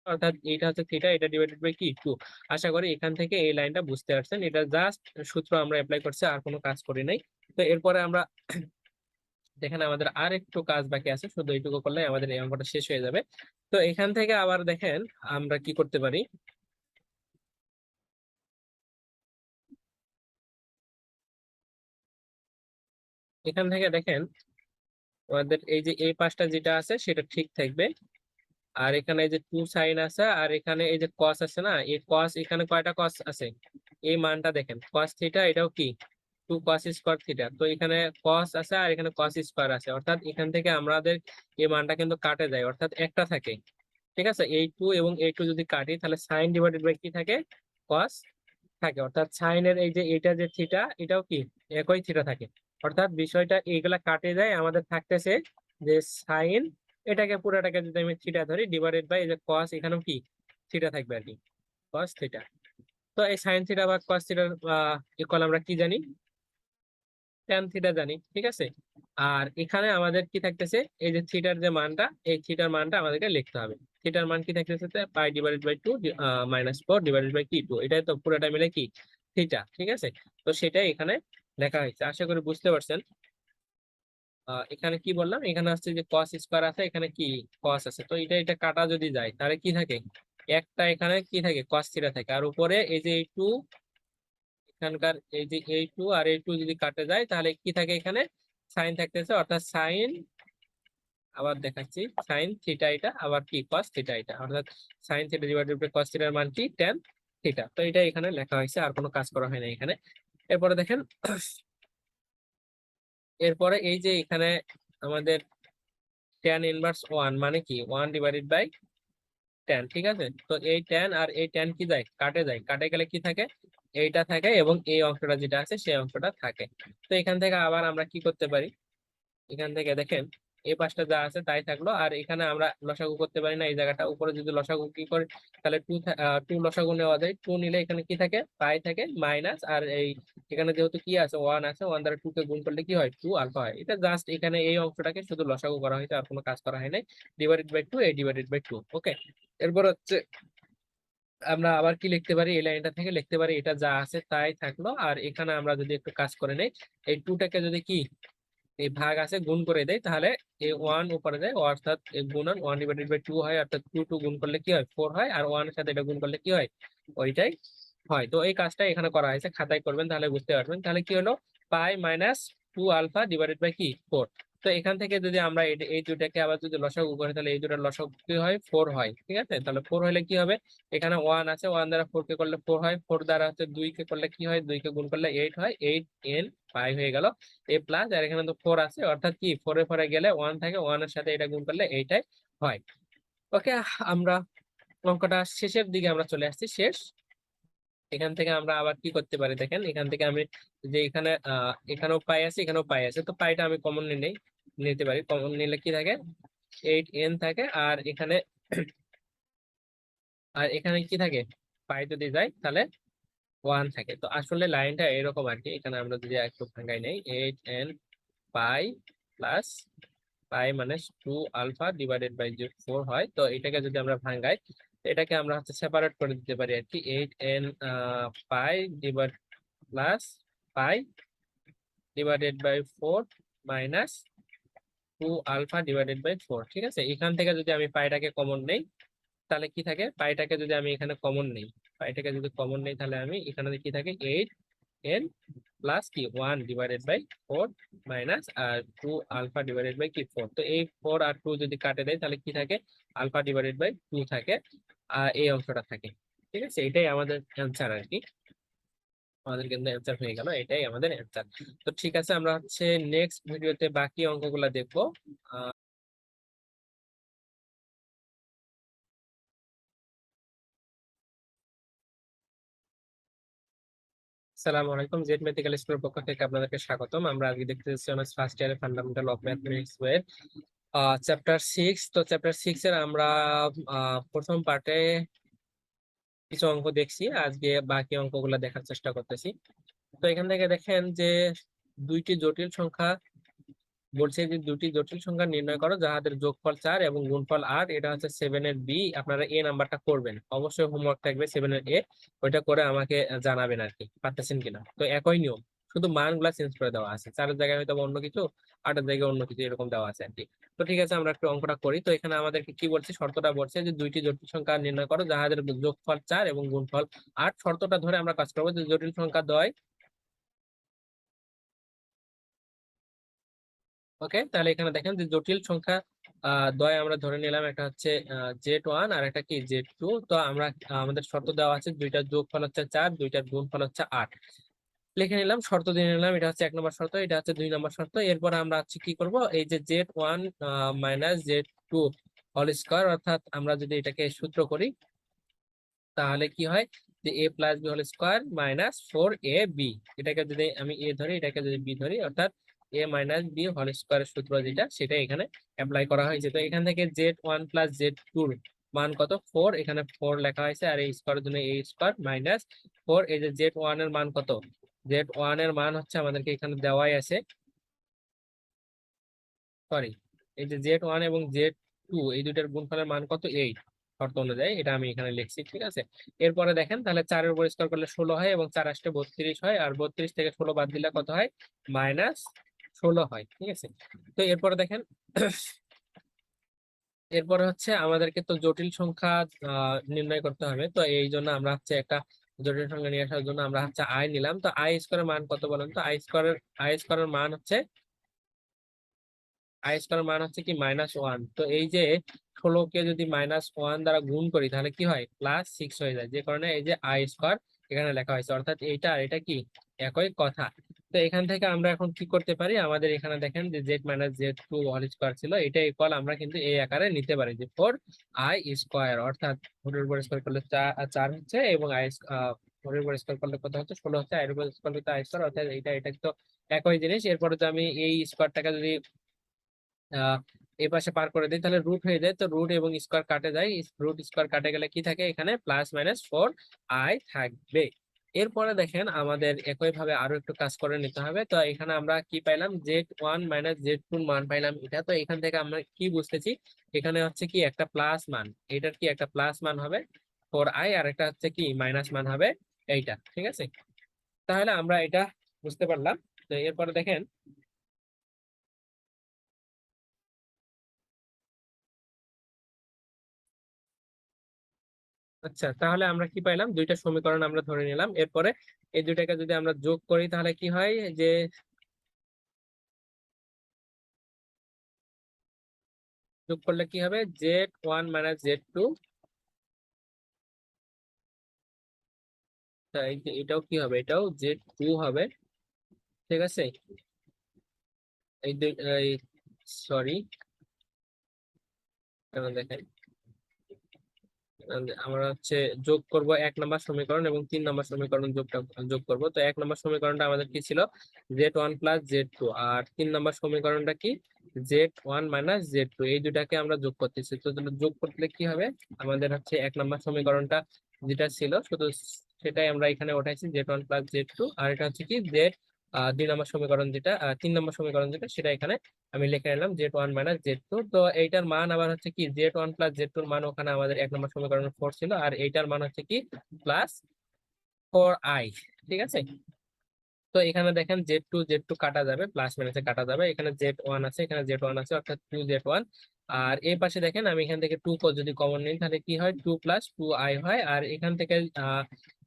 S1: অর্থাৎ এটা হচ্ছে থিটা, এটা ডিভাইডেড বাই কি, টু। আশা করি এখান থেকে এই লাইনটা বুঝতে পারছেন। এটা জাস্ট সূত্র আমরা অ্যাপ্লাই করছি, আর কোনো কাজ করি নাই। তো এরপরে আমরা দেখেন আমাদের আর একটু কাজ বাকি আছে, শুধু এইটুকু করলে আমাদের এই অঙ্কটা শেষ হয়ে যাবে। তো এখান থেকে আবার দেখেন আমরা কি করতে পারি। এখান থেকে দেখেন আমাদের এই যে এই পাশটা যেটা আছে সেটা ঠিক থাকবে। আর এখানে এই যে টু সাইন আছে, আর এখানে এই যে কস আছে না, এই কস, এখানে কয়টা কস আছে, এই মানটা দেখেন কস থিটা, এটাও কি টু কস স্কোয়ার থিটা। তো এখানে কস আছে আর এখানে কস স্কোয়ার আছে, অর্থাৎ এখান থেকে আমাদের এই মানটা কিন্তু কাটে যায়, অর্থাৎ একটা থাকে। ঠিক আছে, এই টু এবং এই টু যদি কাটি, তাহলে সাইন ডিভাইডেড বাই কি থাকে, কস থাকে। অর্থাৎ সাইনের এই যে এটা যে থিটা, এটাও কি একই থিটা থাকে। অর্থাৎ বিষয়টা এইগুলা কাটে যায়, আমাদের থাকতেছে যে সাইন, এটাকে পুরাটাকে যদি আমি থিটা ধরি, ডিভাইডেড বাই এই যে কস, এখানেও কি থিটা থাকবে আর কি, কস থিটা। তো এই সাইন থিটা বা কস থিটার ইকুয়াল আমরা কি জানি, ট্যান থিটা জানি, ঠিক আছে। আর এখানে আমাদের কি থাকতেছে, এই যে থিটার যে মানটা, এই থিটার মানটা আমাদেরকে লিখতে হবে। থিটার মান কি থাকতেছে, pi divided by 2 -4 divided by কি 2, এটাই তো পুরোটা মিলে কি থিটা, ঠিক আছে। তো সেটাই এখানে লেখা হয়েছে, আশা করি বুঝতে পারছেন। এখানে কি বললাম, এখানে হচ্ছে যে cos স্কয়ার আছে, এখানে কি cos আছে, তো এটা কাটা যদি যায় তাহলে কি থাকে, একটা এখানে কি থাকে cos থিটা থাকে, আর উপরে এই যে এই 2, এখানকার এই যে এই 2 আর এই 2 যদি কাটে যায় তাহলে কি থাকে, এখানে সাইন থাকতেছে, অর্থাৎ সাইন, আবার দেখাচ্ছি সাইন থিটা, এটা আবার কি cos থিটা, এটা অর্থাৎ sine theta divided by cos থিটার মান কি tan থিটা। তো এটা এখানে লেখা হয়েছে, আর কোনো কাজ করা হয় না এখানে। এরপরে দেখেন, এরপরে এই যে এখানে আমাদের tan ইনভার্স 1 মানে কি 1 ডিভাইডেড বাই tan, ঠিক আছে। তো এই tan আর এই tan কি যায়, কাটে যায়, কাটে গেলে কি থাকে, এইটা থাকে এবং এই অংশটা যেটা আছে সেই অংশটা থাকে। তো এখান থেকে আবার আমরা কি করতে পারি, এখান থেকে দেখেন এই পাশটা যা আছে তাই থাকলো, আর এখানে আমরা লসাগু করতে পারি না, এই জায়গাটা উপরে যদি লসাগু কি করে, তাহলে 2 লসাগু নেওয়া যায়, 2 নিলে এখানে কি থাকে, পাই থাকে মাইনাস, আর এই এখানে যেহেতু কি আছে 1 আছে, 1 দ্বারা 2 কে গুণ করলে কি হয় 2 আলফা হয়। এটা জাস্ট এখানে এই অংশটাকে শুধু লসাগু করা হয়েছে, আর কোনো কাজ করা হয় নাই। ডিভাইডেড বাই 2, এই ডিভাইডেড বাই 2, ওকে। এরপর হচ্ছে আমরা আবার কি লিখতে পারি, এই লাইনটা থেকে লিখতে পারি এটা যা আছে তাই থাকলো, আর এখানে আমরা যদি একটু কাজ করে নেই, এই 2টাকে যদি কি এই ভাগ আছে গুণ করে দেয় তাহলে এই 1 উপরে যায়, অর্থাৎ এই গুণন 1 ডিভাইডেড বাই 2 হয়, অর্থাৎ 2 2 গুণ করলে কি হয় 4 হয়, আর 1 এর সাথে এটা গুণ করলে কি হয় ওইটাই হয়। তো এই কাজটা এখানে করা হয়েছে, খাতায় করবেন তাহলে বুঝতে পারবেন। তাহলে কি হলো, পাই মাইনাস 2 আলফা ডিভাইডেড বাই কি 4। তো এখান থেকে যদি আমরা এই দুটাকে আবার যদি লসাগু করি তাহলে এই দুটার লসাগু কি হয় 4 হয়, ঠিক আছে। তাহলে 4 হলে কি হবে, এখানে 1 আছে, 1 দ্বারা 4 কে করলে 4 হয়, 4 দ্বারা হচ্ছে 2 কে করলে কি হয়, 2 কে গুণ করলে 8 হয়, 8 n পাই হয়ে গেল এ প্লাস, আর এখানে তো 4 আছে, অর্থাৎ কি 4 এর পরে গেলে 1 থাকে, 1 এর সাথে এটা গুণ করলে এইটাই হয়। ওকে, আমরা অঙ্কটা শেষের দিকে আমরা চলে আসছি, শেষ। এখান থেকে আমরা আবার কি করতে পারি দেখেন, এখান থেকে আমি যে এখানে এখানেও পাই আছে, এখানেও পাই আছে, তো পাইটা আমি কমন নিতে পারি। কমন নিলে কি থাকে 8n থাকে, আর এখানে কি থাকে, পাই যদি যায় তাহলে 1 থাকে। তো আসলে লাইনটা এরকম আর কি, এখানে আমরা যদি একটু ভাঙাই নেই, 8n পাই প্লাস পাই মানে 2 আলফা ডিভাইডেড বাই যে 4 হয়। তো এটাকে যদি আমরা ভাঙাই, এটাকে আমরা হচ্ছে সেপারেট করে দিতে পারি আর কি, 8n pi divide plus pi divided by 4 minus 2 alpha divided by 4, ঠিক আছে। এখান থেকে যদি আমি পাইটাকে কমন নেই তাহলে কি থাকে, পাইটাকে যদি আমি এখানে কমন নেই, পাইটাকে যদি কমন নেই তাহলে আমি এখানে কি থাকে 8n প্লাস কি 1 ডিভাইডেড বাই 4 মাইনাস আর 2 আলফা ডিভাইডেড বাই কি 4। তো এই 4 আর 2 যদি কাটে দেয় তাহলে কি থাকে, আলফা ডিভাইডেড বাই 2 থাকে, আর এই অংশটা থাকে, ঠিক আছে। এটাই আমাদের অ্যান্সার আর কি, আমাদের কিন্তু অ্যান্সার হয়ে গেল, এটাই আমাদের অ্যান্সার। তো ঠিক আছে, আমরা হচ্ছে নেক্সট ভিডিওতে বাকি অঙ্কগুলো দেখবো। আসসালামু আলাইকুম, জেড ম্যাথমেটিক্যাল স্কুলের পক্ষ থেকে আপনাদেরকে স্বাগতম। আমরা আজকে দেখতে যাচ্ছি অনার্স ফার্স্ট ইয়ারের ফান্ডামেন্টাল অফ ম্যাথমেটিক্স এর চ্যাপ্টার 6। তো চ্যাপ্টার 6 এর আমরা প্রথম পার্টে কিছু অঙ্ক দেখছি, আজকে বাকি অঙ্কগুলো দেখার চেষ্টা করতেছি। তো এখান থেকে দেখেন যে দুইটি জটিল সংখ্যা বলছে, যে দুটি জটিল সংখ্যা নির্ণয় করো যাহাদের যোগফল 4 এবং গুণফল 8। এটা হচ্ছে 7 এর বি, আপনারা এ নাম্বারটা করবেন, অবশ্যই হোমওয়ার্ক থাকবে 7 এর এ, ওইটা করে আমাকে জানাবেন আর কি পারতেছেন কিনা। তো একই নিয়ম, শুধু মানগুলা চেঞ্জ করে দেওয়া আছে, 4 এর জায়গায় হয়তো অন্য কিছু, 8 এর জায়গায় অন্য কিছু, এরকম দেওয়া আছে আর কি। তো ঠিক আছে, আমরা একটু অঙ্কটা করি। তো এখানে আমাদেরকে কি বলছে, শর্তটা বলছে যে দুইটি জটিল সংখ্যা নির্ণয় করো যাহাদের যোগফল 4 এবং গুণফল 8। শর্তটা ধরে আমরা কাজ করবো, যে জটিল সংখ্যা দ্বয়, ওকে। তাহলে এখানে দেখেন যে জটিল সংখ্যা দ্বয় আমরা ধরে নিলাম, একটা হচ্ছে Z1 আর একটা কি Z2। তো আমরা আমাদের শর্ত দেওয়া আছে, দুইটার যোগফল হচ্ছে 4, দুইটার গুণফল হচ্ছে 8, লিখে নিলাম, শর্ত দিয়ে নিলাম। এটা হচ্ছে 1 নম্বর শর্ত, এটা হচ্ছে 2 নম্বর শর্ত। এরপর আমরা হচ্ছে কি করব, এই যে Z1 minus Z2 whole square, অর্থাৎ আমরা যদি এটাকে সূত্র করি তাহলে কি হয়, যে a plus B whole square minus 4ab, এটাকে যদি আমি a ধরি, এটাকে যদি b ধরি, অর্থাৎ a মাইনাস বি হোল স্কয়ারের সূত্র যেটা, সেটা এখানে অ্যাপ্লাই করা হয়েছে। তো এখান থেকে Z1 প্লাস Z2 মান কত 4, এখানে 4 লেখা হয়েছে, আর এই স্কয়ারের জন্য a স্কয়ার মাইনাস 4, এই যে Z1 এর মান কত জেড ওয়ান এর মান হচ্ছে আমাদেরকে এখানে দেওয়াই আছে, সরি, এই যে জেড ওয়ান এবং জেড টু এই দুইটার গুণফলের মান কত, 8 শর্ত অনুযায়ী, এটা আমি এখানে লিখছি, ঠিক আছে। এরপরে দেখেন তাহলে 4-এর উপর স্কোয়ার করলে 16 হয়, এবং 4 32 হয়, আর 32 থেকে 16 বাদ দিলে কত হয়, -16 হয়, ঠিক আছে। তো এরপরে দেখেন এরপরে হচ্ছে আমাদেরকে তো জটিল সংখ্যা নির্ণয় করতে হবে, তো এই জন্য আমরা হচ্ছে একটা জটিল সংখ্যা নিয়ে আসার জন্য আমরা হচ্ছে আই নিলাম। তো আই স্কোয়ারের মান কত বলেন তো, আই স্কোয়ারের মান হচ্ছে কি -1। তো এই যে 16-কে যদি -1 দ্বারা গুণ করি তাহলে কি হয়, +6 হয়ে যায়, যে কারণে এই যে আই স্কোয়ার এখানে লেখা হয়েছে, অর্থাৎ এইটা আর এটা কি একই কথা। তো এখান থেকে আমরা এখন কি করতে পারি, আমাদের এখানে দেখেন যে z-z2 হোল স্কোয়ার ছিল, এটা ইকুয়াল আমরা কিন্তু এই আকারে নিতে পারি যে 4i স্কোয়ার, অর্থাৎ 4-এর উপর স্কোয়ার করলে 4 হচ্ছে, এবং 4-এর উপর স্কোয়ার করলে কত হচ্ছে, 16 হচ্ছে, এর উপর স্কোয়ার করলে আই স্কোয়ার, অর্থাৎ এটা তো একই জিনিস। এরপরে তো আমি এই স্কোয়ারটাকে যদি আহ এই পাশে পার করে দিই তাহলে রুট হয়ে যায়, তো রুট এবং স্কোয়ার কাটে যায়, রুট স্কোয়ার কাটে গেলে কি থাকে, এখানে +-4i থাকবে। এরপরে দেখেন আমাদের একই ভাবে আরো একটু কাজ করে নিতে হবে। তো এখানে আমরা কি পাইলাম, z1 z2 মান পাইলাম এটা। তো এখান থেকে আমরা কি বুঝতেছি, এখানে হচ্ছে কি একটা প্লাস মান, এটার কি একটা প্লাস মান হবে 4i, আর একটা হচ্ছে কি মাইনাস মান হবে এইটা, ঠিক আছে। তাহলে আমরা এটা বুঝতে পারলাম। তো এরপরে দেখেন, আচ্ছা তাহলে আমরা কি পাইলাম, দুইটা সমীকরণ আমরা ধরে নিলাম। এরপরে এই দুইটাকে যদি আমরা যোগ করি তাহলে কি হয়, যে যোগ করলে কি হবে, z1 z2, এটাও কি হবে, এটাও z2 হবে, ঠিক আছে। এই দুই, সরি, দেখেন আমরা হচ্ছে যোগ করব 1 নম্বর সমীকরণ এবং 3 নম্বর সমীকরণ যোগ করব। তো 1 নম্বর সমীকরণটা আমাদের কি ছিল, z1 z2, আর 3 নম্বর সমীকরণটা কি, z1 z2, এই দুটাকে আমরা যোগ করতেছি। তো তাহলে যোগ করলে কি হবে, আমাদের হচ্ছে 1 নম্বর সমীকরণটা যেটা ছিল শুধু সেটাই আমরা এখানে উঠাইছি, z1 z2, আর এটা হচ্ছে কি 2 নম্বর সমীকরণ যেটা, 3 নম্বর সমীকরণ যেটা, সেটা এখানে আমি লিখে নিলাম z1 z2। তো এইটার মান আবার হচ্ছে কি, z1 z2 এর মান ওখানে আমাদের 1 নম্বর সমীকরণে 4 ছিল, আর এইটার মান হচ্ছে কি +4i, ঠিক আছে। তো এখানে দেখেন জেড টু কাটা যাবে, প্লাস মাইনাসে কাটা যাবে, এখানে z1 আছে, এখানে z1 আছে, অর্থাৎ 2z1। আর এই পাশে দেখেন আমি এখান থেকে 2 যদি কমন নিই তাহলে কি হয়, 2 + 2i হয়। আর এখান থেকে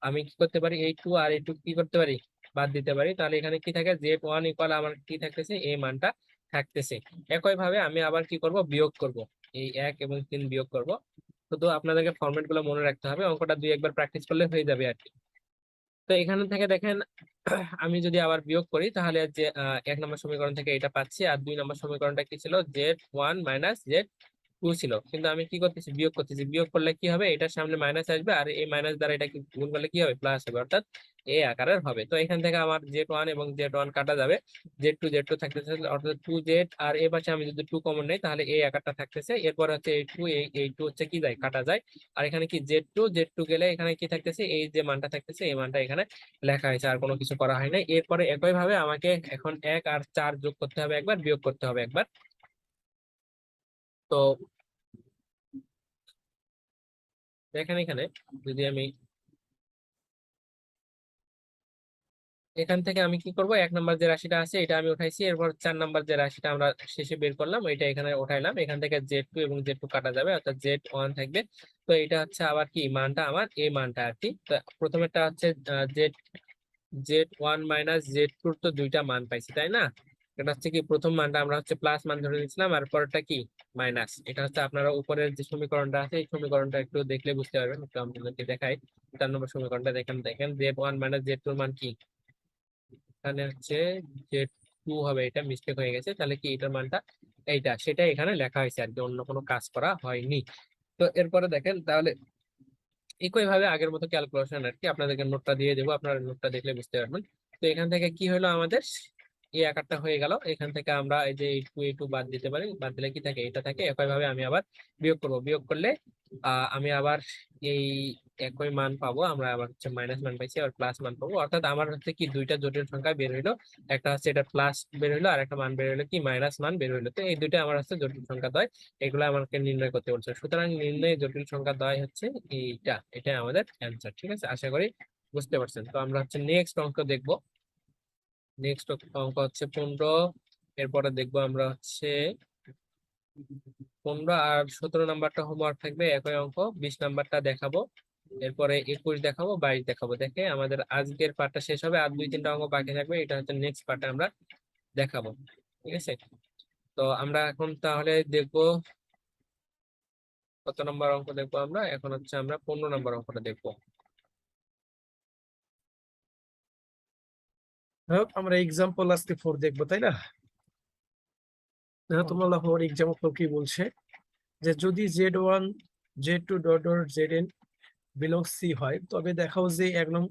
S1: আমি কি করতে পারি, এই 2 আর এই 2 কি করতে পারি, বাদ দিতে পারি। তাহলে এখানে কি থাকে, z1 ইকুয়াল আমার কি থাকতেছে, এই মানটা থাকতেছে। একই ভাবে আমি আবার কি করব, বিয়োগ করব, এই 1 এবং 3 বিয়োগ করব। শুধু আপনাদেরকে ফরম্যাট গুলো মনে রাখতে হবে, অঙ্কটা 2-1 বার প্র্যাকটিস করলে হয়ে যাবে আর কি। তো এখান থেকে দেখেন আমি যদি আবার বিয়োগ করি তাহলে যে 1 নম্বর সমীকরণ থেকে এটা পাচ্ছি, আর 2 নম্বর সমীকরণটা কি ছিল, z1 z2 ছিল, কিন্তু আমি কি করতেছি, বিয়োগ করতেছি। বিয়োগ করলে কি হবে, এটার সামনে মাইনাস আসবে, আর এই মাইনাস দ্বারা এটা কি গুণ করলে কি হবে, প্লাস হবে, অর্থাৎ এই আকারের হবে। তো এখান থেকে আমার z1 এবং z1 কাটা যাবে, z2 থাকতেছে, অর্থাৎ 2z, আর এই পাশে আমি যদি 2 কমন নেই তাহলে এই আকারটা থাকতেছে। এরপর হচ্ছে এই টু হচ্ছে কি যায়, কাটা যায়, আর এখানে কি z2 গেলে এখানে কি থাকতেছে, এই যে মানটা থাকতেছে, এই মানটা এখানে লেখা হয়েছে, আর কোনো কিছু করা হয় না। এরপরে একই ভাবে আমাকে এখন 1 আর 4 যোগ করতে হবে একবার, বিয়োগ করতে হবে একবার। তো দেখেন এখানে যদি আমি এখান থেকে আমি কি করব, 1 নম্বর যে রাশিটা আছে এটা আমি উঠাইছি, এরপর 4 নম্বর যে রাশিটা আমরা শেষে বের করলাম এটা এখানে উঠাইলাম। এখান থেকে z2 এবং z2 কাটা যাবে, অর্থাৎ z1 থাকবে। তো এটা হচ্ছে আবার কি মানটা, আমার এই মানটা আর কি। তো প্রথমেরটা হচ্ছে z1 z2 তো দুইটা মান পাইছি, তাই না। এটা হচ্ছে কি, প্রথম মানটা আমরা হচ্ছে প্লাস মান ধরে নিয়েছিলাম, আর পরেরটা কি মাইনাস। এটা হচ্ছে আপনারা উপরের যে সমীকরণটা আছে এই সমীকরণটা একটু দেখলে বুঝতে পারবেন, একটু আপনাদেরকে দেখাই। 4 নম্বর সমীকরণটা দেখেন, z1 z2 মান কি, এখানে হচ্ছে z2 হবে, এটা মিস্টেক হয়ে গেছে, তাহলে কি এটার মানটা এইটা, সেটা এখানে লেখা হয়েছে আর কি, অন্য কোনো কাজ করা হয়নি। তো এরপরে দেখেন তাহলে একই ভাবে আগের মতো ক্যালকুলেশন আর কি, আপনাদেরকে নোটটা দিয়ে দেবো, আপনারা নোটটা দেখলে বুঝতে পারবেন। তো এখান থেকে কি হলো, আমাদের এই আকারটা হয়ে গেল। এখান থেকে আমরা এই যে এই টু বাদ দিতে পারি, বাদ দিলে কি থাকে, এটা থাকে। একই ভাবে আমি আবার বিয়োগ করব, বিয়োগ করলে আমি আবার এই একই মান পাবো, আমরা আবার হচ্ছে মাইনাস মান পাইছি আর প্লাস মান পাবো, অর্থাৎ আমার হচ্ছে কি দুইটা জটিল সংখ্যা বের হইলো, একটা হচ্ছে এটা প্লাস বের হইলো আর একটা মান বের হইলো কি মাইনাস মান বের হইলো। তো এই দুইটা আমার হচ্ছে জটিল সংখ্যা দ্বয়, এগুলো আমাকে নির্ণয় করতে বলছে। সুতরাং নির্ণয় জটিল সংখ্যা দ্বয় হচ্ছে এটাই আমাদের অ্যান্সার। ঠিক আছে, আশা করি বুঝতে পারছেন। তো আমরা হচ্ছে নেক্সট অঙ্ক দেখবো। নেক্সট অঙ্ক হচ্ছে 15। এরপরে দেখবো আমরা হচ্ছে 15 আর 17 নাম্বারটা হোমওয়ার্ক থাকবে একই অঙ্ক, 20 নাম্বারটা দেখাবো, এরপরে 21 দেখাবো, 22 দেখাবো, দেখে আমাদের আজকের পার্টটা শেষ হবে। আর 2-3টা অঙ্ক বাকি থাকবে, এটা হচ্ছে নেক্সট পার্টে আমরা দেখাবো। ঠিক আছে, তো আমরা এখন তাহলে দেখবো কত নম্বর অঙ্ক দেখবো। আমরা এখন হচ্ছে আমরা 15 নম্বর অঙ্কটা দেখবো।
S2: আমরা এক্সাম্পল আজকে 4 দেখবো, তাই না? দেখো তোমরা দেখো এক্সাম্পল কি বলছে, যে যদি Z1 Z2 dot dot Zn belongs C হয়, তবে দেখাও যে এক নং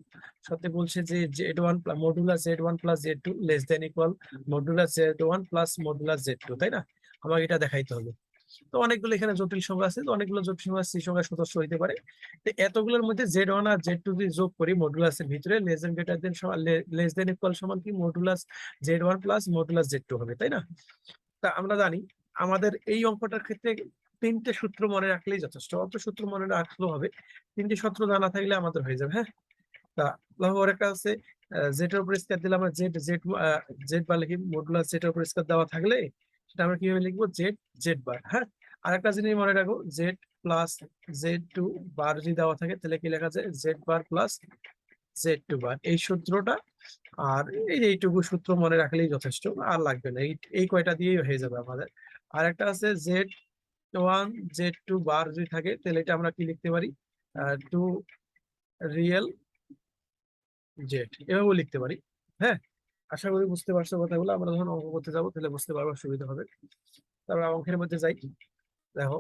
S2: সাথে বলছে যে Z1 modulus Z1 plus Z2 less than equal modulus Z1 plus modulus Z2, তাই না? আমাকে এটা দেখাইতে হবে। তো অনেকগুলো এখানে জটিল সংখ্যা আছে, তো অনেকগুলো জটিল সংখ্যা সি সংখ্যার সদস্য হইতে পারে। তো এতগুলোর মধ্যে Z1 আর Z2 যদি যোগ করি মডুলাসের ভিতরে less than greater than less than equal সমান কি modulus Z1 plus modulus Z2 হবে, তাই না? তা আমরা জানি আমাদের এই অঙ্কটার ক্ষেত্রে 3টে সূত্র মনে রাখলেই যথেষ্ট, অত সূত্র মনে রাখলেও হবে, 3টে সূত্র জানা থাকলে আমাদের হয়ে যাবে। হ্যাঁ, তা ওর একটা আছে জেড এর উপর স্কয়ার দিলে আমরা জেড জেড জেড বার লিখি, মডুলাস জেড এর উপর স্কয়ার দেওয়া থাকলে সেটা আমরা কিভাবে লিখবো, জেড জেড বার। হ্যাঁ, আর একটা জিনিস মনে রাখো, জেড প্লাস Z2 বার যদি দেওয়া থাকে তাহলে কি লেখা যায়, জেড বার প্লাস Z2 বার, এই সূত্রটা। আর এইটুকু সূত্র মনে রাখলেই যথেষ্ট, আর লাগবে না, এই কয়টা দিয়েই হয়ে যাবে আমাদের। আর একটা আছে Z1 Z2 বার যদি থাকে তাহলে এটা আমরা কি লিখতে পারি, টু রিয়েল জেড, এভাবেও লিখতে পারি। হ্যাঁ, আশা করি বুঝতে পারছো কথাগুলো। আমরা যখন অঙ্ক করতে যাবো তাহলে বুঝতে পারবো, সুবিধা হবে। তারপর অঙ্কের মধ্যে যাই, দেখো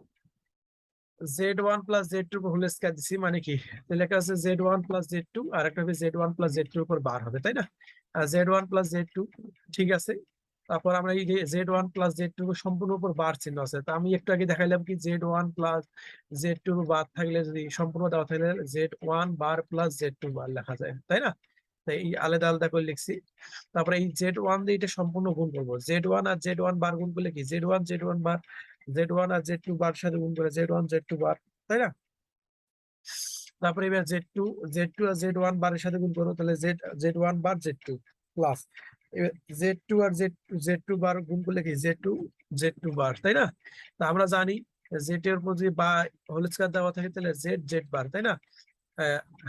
S2: Z1 plus Z2 whole square দিছি মানে কি, তাহলে লেখা আছে Z1 প্লাস Z2 আর একটা হবে Z1 প্লাস Z2 এর উপর বার হবে, তাই না? Z1 প্লাস Z2, ঠিক আছে। তারপর আমরা এই Z1 প্লাস Z2 সম্পূর্ণ উপর বার চিহ্ন আছে, তা আমি একটু আগে দেখাইলাম কি Z1 প্লাস Z2 বার থাকলে যদি সম্পূর্ণ দেওয়া থাকলে Z1 বার প্লাস Z2 বার লেখা যায়, তাই না? তাই এই আলাদা আলাদা করে লিখছি। তারপরে এই Z1 দিয়ে এটা সম্পূর্ণ গুণ করবো, Z1 আর Z1 বার গুণ করলে কি Z1 Z1 বার, Z1 আর Z2 বার সাথে গুণ করে Z1 Z2 বার, তাই না? তারপরে এবার Z2 আর Z1 বারের সাথে গুণ করবো, তাহলে Z1 বার Z2 প্লাস Z2 আর Z2 বার গুণ করলে কি Z2 বার, তাই না? তা আমরা জানি Z এর উপর যদি বা হোল স্কয়ার দেওয়া থাকে তাহলে Z বার, তাই না?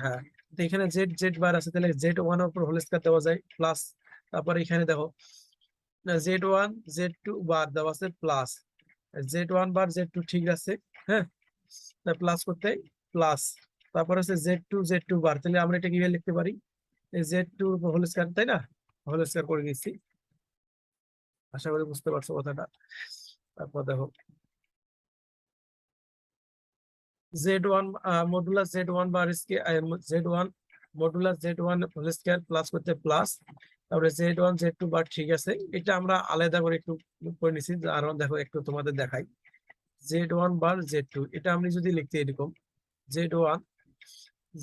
S2: হ্যাঁ, তো এখানে Z বার আছে, তাহলে Z1 এর উপর হোল স্কয়ার দেওয়া যায় প্লাস। তারপরে এখানে দেখো Z1 Z2 বার দেওয়া আছে প্লাস, Z1 বার Z2, ঠিক আছে। হ্যাঁ, প্লাস করতে প্লাস, তারপর হচ্ছে Z2 বার, তাহলে আমরা এটা কিভাবে লিখতে পারি, Z2 হোল স্কয়ার, তাই না? হোল স্কয়ার করে দিচ্ছি, আশা করি বুঝতে পারছো কথাটা। তারপর দেখো Z1 modulus Z1 bar Z1 modulus Z1 whole square plus করতে প্লাস, তারপরে Z1 Z2 বার, ঠিক আছে। এটা আমরা আলাদা করে একটু করে নিছি, আর দেখো একটু তোমাদের দেখাই, Z1 বার Z2, এটা আমি যদি লিখতে এরকম Z1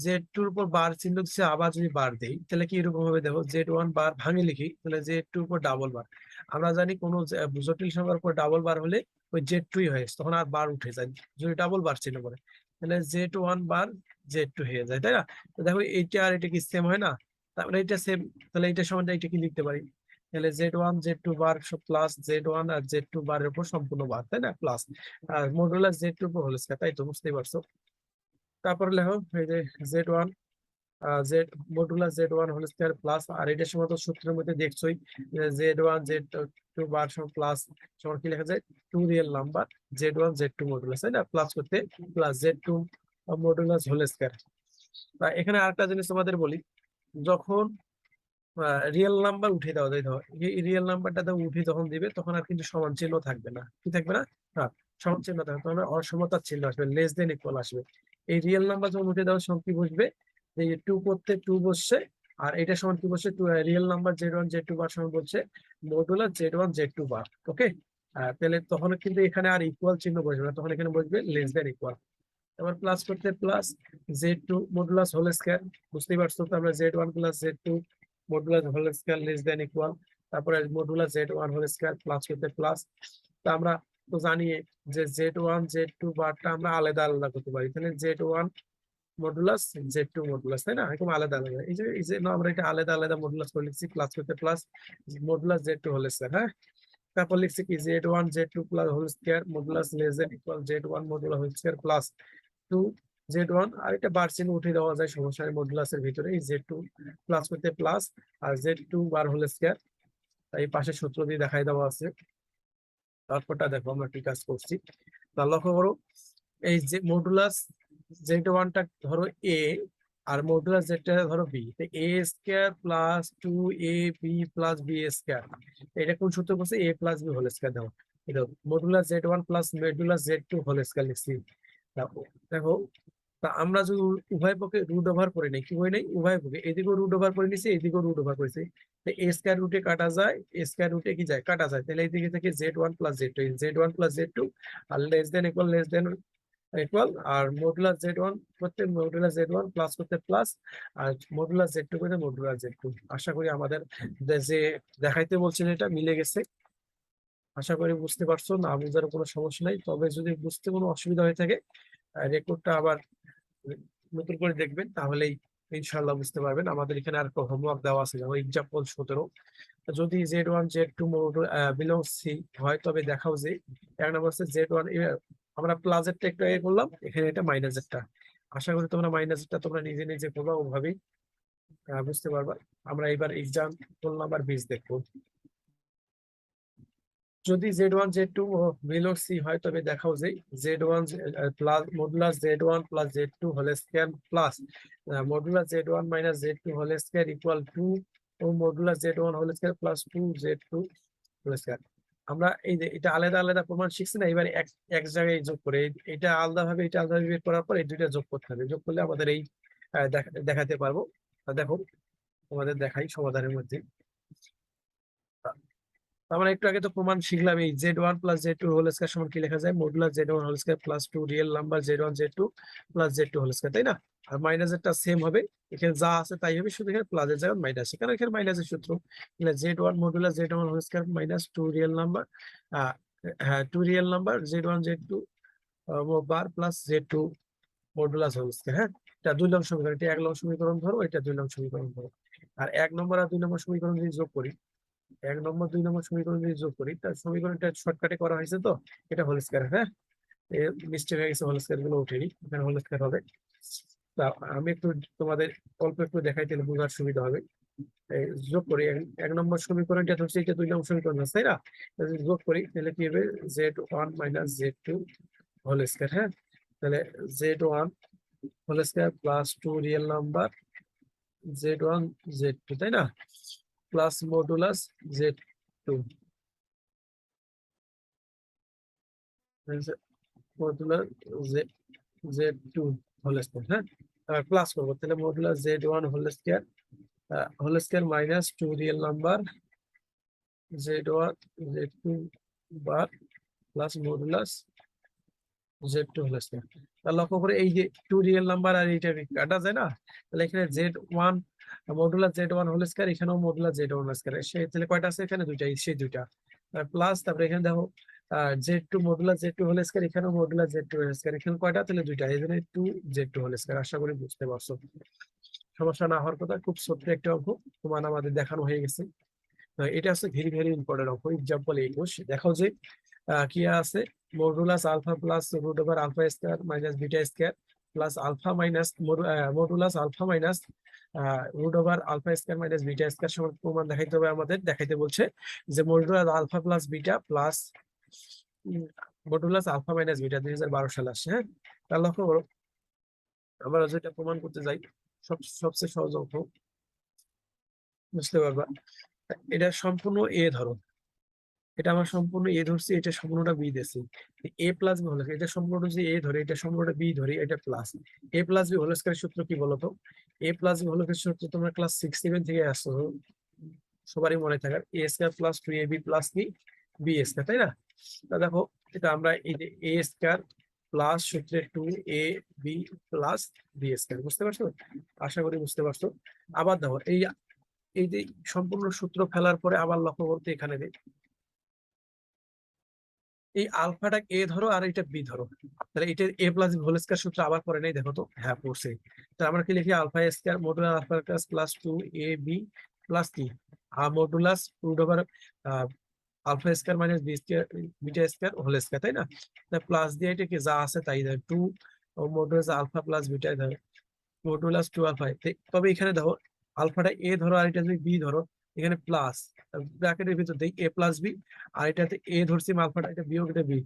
S2: Z2 এর উপর বার চিহ্ন দিচ্ছে, আবার যদি বার দেই তাহলে কি এরকম হবে, দেখো Z1 বার ভাঙে লিখি তাহলে Z2 এর উপর ডাবল বার। আমরা জানি কোন জটিল সংখ্যার উপর ডাবল বার হলে ওই Z2 হয়ে তখন আর বার উঠে যায়, যদি ডাবল বার চিহ্ন করে তাহলে Z1 বার Z2 হয়ে যায়, তাই না? তো দেখো এইটা আর এটা কি সেম হয় না, তারপরে এটা সেম, তাহলে এইটার সমান এটা কি লিখতে পারি, তাহলে Z1 Z2 বার প্লাস Z1 আর Z2 বারের উপর সম্পূর্ণ বার, তাই না? প্লাস আর মডুলাস Z2 উপর হোল স্কয়ার, তাই তো বুঝতেই পারছো। তারপরে লেখো এই যে Z1 Z modulus Z1 whole square plus, আর এটার সময় তো সূত্রের মধ্যে দেখছোই Z1 Z2 বার সমান প্লাস সমান কি লেখা যায়, two real number Z1 Z2 modulus, তাই না? প্লাস করতে plus Z2 modulus whole square. এখানে আরেকটা জিনিস তোমাদের বলি, যখন রিয়েল নাম্বার উঠে দেওয়া যায়, ধর এই রিয়েল নাম্বারটা উঠে যখন দিবে তখন আর কিন্তু সমান চিহ্ন থাকবে না, কি থাকবে না? হ্যাঁ, সমান চিহ্ন থাকবে, তখন অসমতার চিহ্ন আসবে, লেস দেন ইকুয়াল আসবে। এই রিয়েল নাম্বার যখন উঠে দেওয়ার সময় কি বসবে, যে টু করতে টু বসছে, আর এটা সমান কি বসছে, রিয়েল নাম্বার Z1 Z2 বার সমান বলছে মডুলাস Z1 Z2 বার। ওকে, তাহলে তখন কিন্তু এখানে আর ইকুয়াল চিহ্ন বসবে না, তখন এখানে বসবে লেস দেন ইকুয়াল। আবার প্লাস করতে plus z2 modulus whole square, বুঝতেই পারছো তো আমরা z1 plus z2 modulus whole square less than equal, তারপরে modulus z1 whole square plus করতে প্লাস। তা আমরা তো জানি যে z1 z2 বারটা আমরা আলাদা আলাদা করতে পারি, তাহলে z1 মডুলাস z2 মডুলাস, তাই না, এরকম আলাদা আলাদা। এই যে না, আমরা এটা আলাদা আলাদা মডুলাস করে লিখছি, প্লাস করতে plus modulus z2 whole square. হ্যাঁ, তারপর লিখছি কি z1 z2 plus whole square modulus less than equal z1 modulus whole square plus 2 z1, আর এটা বার চিহ্ন উঠে দেওয়া যায়, সমস্যা নেই, মডুলাসের ভিতরে এই z2 প্লাস করতে প্লাস আর z2 বার হোল স্কয়ার, এই পাশে সূত্র দিয়ে দেখাই দেওয়া আছে। তারপরটা দেখো আমরা কি কাজ করছি, তা লক্ষ্য করো, এই যে মডুলাস z1 টা ধরো a আর মডুলাস z টা ধরো b, তো a square plus 2ab plus b square, এটা কোন সূত্র করছে, a plus b whole square দাও, এটা modulus z1 plus modulus z2 whole square লিখছি। দেখো, তা আমরা যদি উভয় পক্ষে রুট ওভার করে নেই, কি হয় নাই, উভয় পক্ষে এদিকেও রুট ওভার করে নিছি, এদিকেও রুট ওভার করেছি, তো এ স্কয়ার রুটে কাটা যায়, এ স্কয়ার রুটে কি যায়, কাটা যায়, তাহলে এইদিকে থেকে z1 plus z2, z1 plus z2 আর লেস দেন ইকুয়াল আর মডুলাস z1 করতে মডুলাস z1 প্লাস করতে প্লাস আর মডুলাস z2 করতে মডুলাস z2। আশা করি আমাদের যে দেখাইতে বলছেন এটা মিলে গেছে, আশা করি বুঝতে পারছো, না বুঝার কোনো সমস্যা নাই। তবে যদি বুঝতে কোনো অসুবিধা হয়ে থাকে রেকর্ডটা আবার নতুন করে দেখবেন, তাহলেই ইনশাআল্লাহ বুঝতে পারবেন। আমাদের এখানে আর হোমওয়ার্ক দেওয়া আছে, যেমন এক্সাম্পল 17, যদি z1 z2 বিলংস সি হয় তবে দেখাও যে এক নম্বর হচ্ছে z1, আমরা প্লাসেরটা একটু আগে করলাম, এখানে এটা মাইনাসেরটা। আশা করি তোমরা মাইনাসেরটা তোমরা নিজে নিজে করবা, ওভাবেই বুঝতে পারবা। আমরা এবার এক্সাম্পল নাম্বার 20 দেখবো। যদি z1 z2 বিলং সি হয় তবে দেখাও যে z1 plus modulus z1 plus z2 whole square plus modulus z1 minus z2 whole square equal to ও modulus z1 whole square plus 2z2 whole square. আমরা এই যে এটা আলাদা আলাদা প্রমাণ শিখছি না, এবার এক জায়গায় যোগ করে এটা আলাদা ভাবে এটা আলাদা ভাবে বের করার পর এই দুইটা যোগ করতে হবে, যোগ করলে আমাদের এই দেখাতে পারবো। দেখো তোমাদের দেখাই সমাধানের মধ্যে। আমরা একটু আগে তো প্রমাণ শিখলাম, এই z1 plus z2 whole square সমান কি লেখা যায়, modulus z1 whole square plus 2 real number z1 z2 plus z2 whole square, তাই না। আর মাইনাসেরটা সেম হবে, এখানে যা আছে তাই হবে, শুধু এখানে প্লাসের জায়গায় মাইনাস, কারণ এখানে মাইনাসের সূত্র, তাহলে z1 modulus z1 whole square minus 2 real number, হ্যাঁ 2 রিয়েল নাম্বার z1 z2 বার plus z2 modulus whole square. হ্যাঁ, এটা 2 নং সমীকরণ, এটা 1 নং সমীকরণ ধরো, এটা 2 নং সমীকরণ ধরো। আর 1 নম্বর আর 2 নম্বর সমীকরণ যদি যোগ করি, 1 নম্বর 2 নম্বর সমীকরণ যদি যোগ করি, তার সমীকরণটা শর্টকাটে করা হয়েছে, তো এটা হোল স্কয়ার। হ্যাঁ, মিস্টেক হয়ে গেছে, হোল স্কয়ার গুলো উঠেনি, এখানে হোল স্কয়ার হবে। তা আমি একটু তোমাদের অল্প একটু দেখাই, তাহলে বোঝার সুবিধা হবে। যোগ করি 1 নম্বর সমীকরণটা হচ্ছে এটা 2 নম্বর সমীকরণ আছে, তাই না, যদি যোগ করি তাহলে কি হবে, z1 minus z2 whole square. হ্যাঁ, তাহলে z1 whole square plus 2 real number z1 z2, তাই না, plus modulus z2 modulus z2 whole square. হ্যাঁ, প্লাস করবো, তাহলে modulus z1 whole square minus 2 real number z1 z2 বার plus modulus z2 whole square. তাহলে লক্ষ্য করে এই যে 2 রিয়েল নাম্বার আর এইটা কাটা যায় না, তাহলে এখানে z1 modulus z1 whole square, এখানেও মডুলাস z1 হোল স্কয়ার, তাহলে কয়টা আছে এখানে, দুইটা, সেই দুইটা প্লাস, তারপরে এখানে দেখো z2 modulus z2 whole square, এখানেও মডুলাস z2 হোল স্কয়ার, এখানে কয়টা, তাহলে দুইটা, এই জন্য 2z2 হোল স্কয়ার। আশা করি বুঝতে পারছো, সমস্যা না হওয়ার কথা, খুব ছোট্ট একটা অঙ্ক প্রমাণ আমাদের দেখানো হয়ে গেছে। এটা হচ্ছে ভেরি ভেরি ইম্পর্টেন্ট অঙ্ক। এক্সাম্পল 21 দেখাও যে কি আছে, modulus alpha plus root over alpha square minus beta square plus alpha minus modulus alpha minus root over alpha square minus beta square সমান প্রমাণ দেখাইতে হবে আমাদের। দেখাইতে বলছে যে modulus alpha plus beta plus modulus alpha minus beta 2012 সালে আসছে। হ্যাঁ, তাহলে লক্ষ্য করো, আমরা যেটা প্রমাণ করতে যাই সবচেয়ে সহজ অঙ্ক, বুঝতে পারবা। এটা সম্পূর্ণ এ ধরো, এটা আমার সম্পূর্ণ এ ধরছি, এটা সম্পূর্ণটা বি দিয়েছি, এ প্লাস বি হলো, এটা সম্পূর্ণ যদি এ ধরে, এটা সম্পূর্ণটা বি ধরি, এটা প্লাস এ প্লাস বি হোল স্কয়ারের সূত্র কি বলতো, এ প্লাস বি হোল স্কয়ারের সূত্র তোমরা ক্লাস 6-7 থেকে আসছো, সবারই মনে থাকার, এ স্কয়ার প্লাস 2ab প্লাস কি বি স্কয়ার, তাই না। তা দেখো, এটা আমরা এই যে এ স্কয়ার প্লাস সূত্রে 2ab প্লাস বি স্কয়ার। বুঝতে পারছো? আশা করি বুঝতে পারছো। আবার দেখো এই যে সম্পূর্ণ সূত্র ফেলার পরে আবার লক্ষ্য করতে এখানে এই আলফাটা এ ধরো আর এটা বি ধরো, তাহলে এটা এ প্লাস বি হোল স্কয়ার সূত্র আবার পরে নেই, দেখো তো, হ্যাঁ পড়ছে। তাহলে আমরা কি লিখি alpha square modulus alpha plus 2ab plus কি modulus root over alpha square minus B square beta square whole square, তাই না? প্লাস দিয়ে এটা কি যা আছে তাই দেয়, 2 মডুলাস আলফা প্লাস বিটা ধরো মডুলাস 2 আলফা। তবে এখানে দেখো আলফাটা এ ধরো আর এটা যদি বি ধরো, এখানে প্লাস ব্র্যাকেটের ভিতর দেই এ প্লাস বি, আর এটাতে এ ধরছি আলফাটা, এটা বিয়োগ এটা b,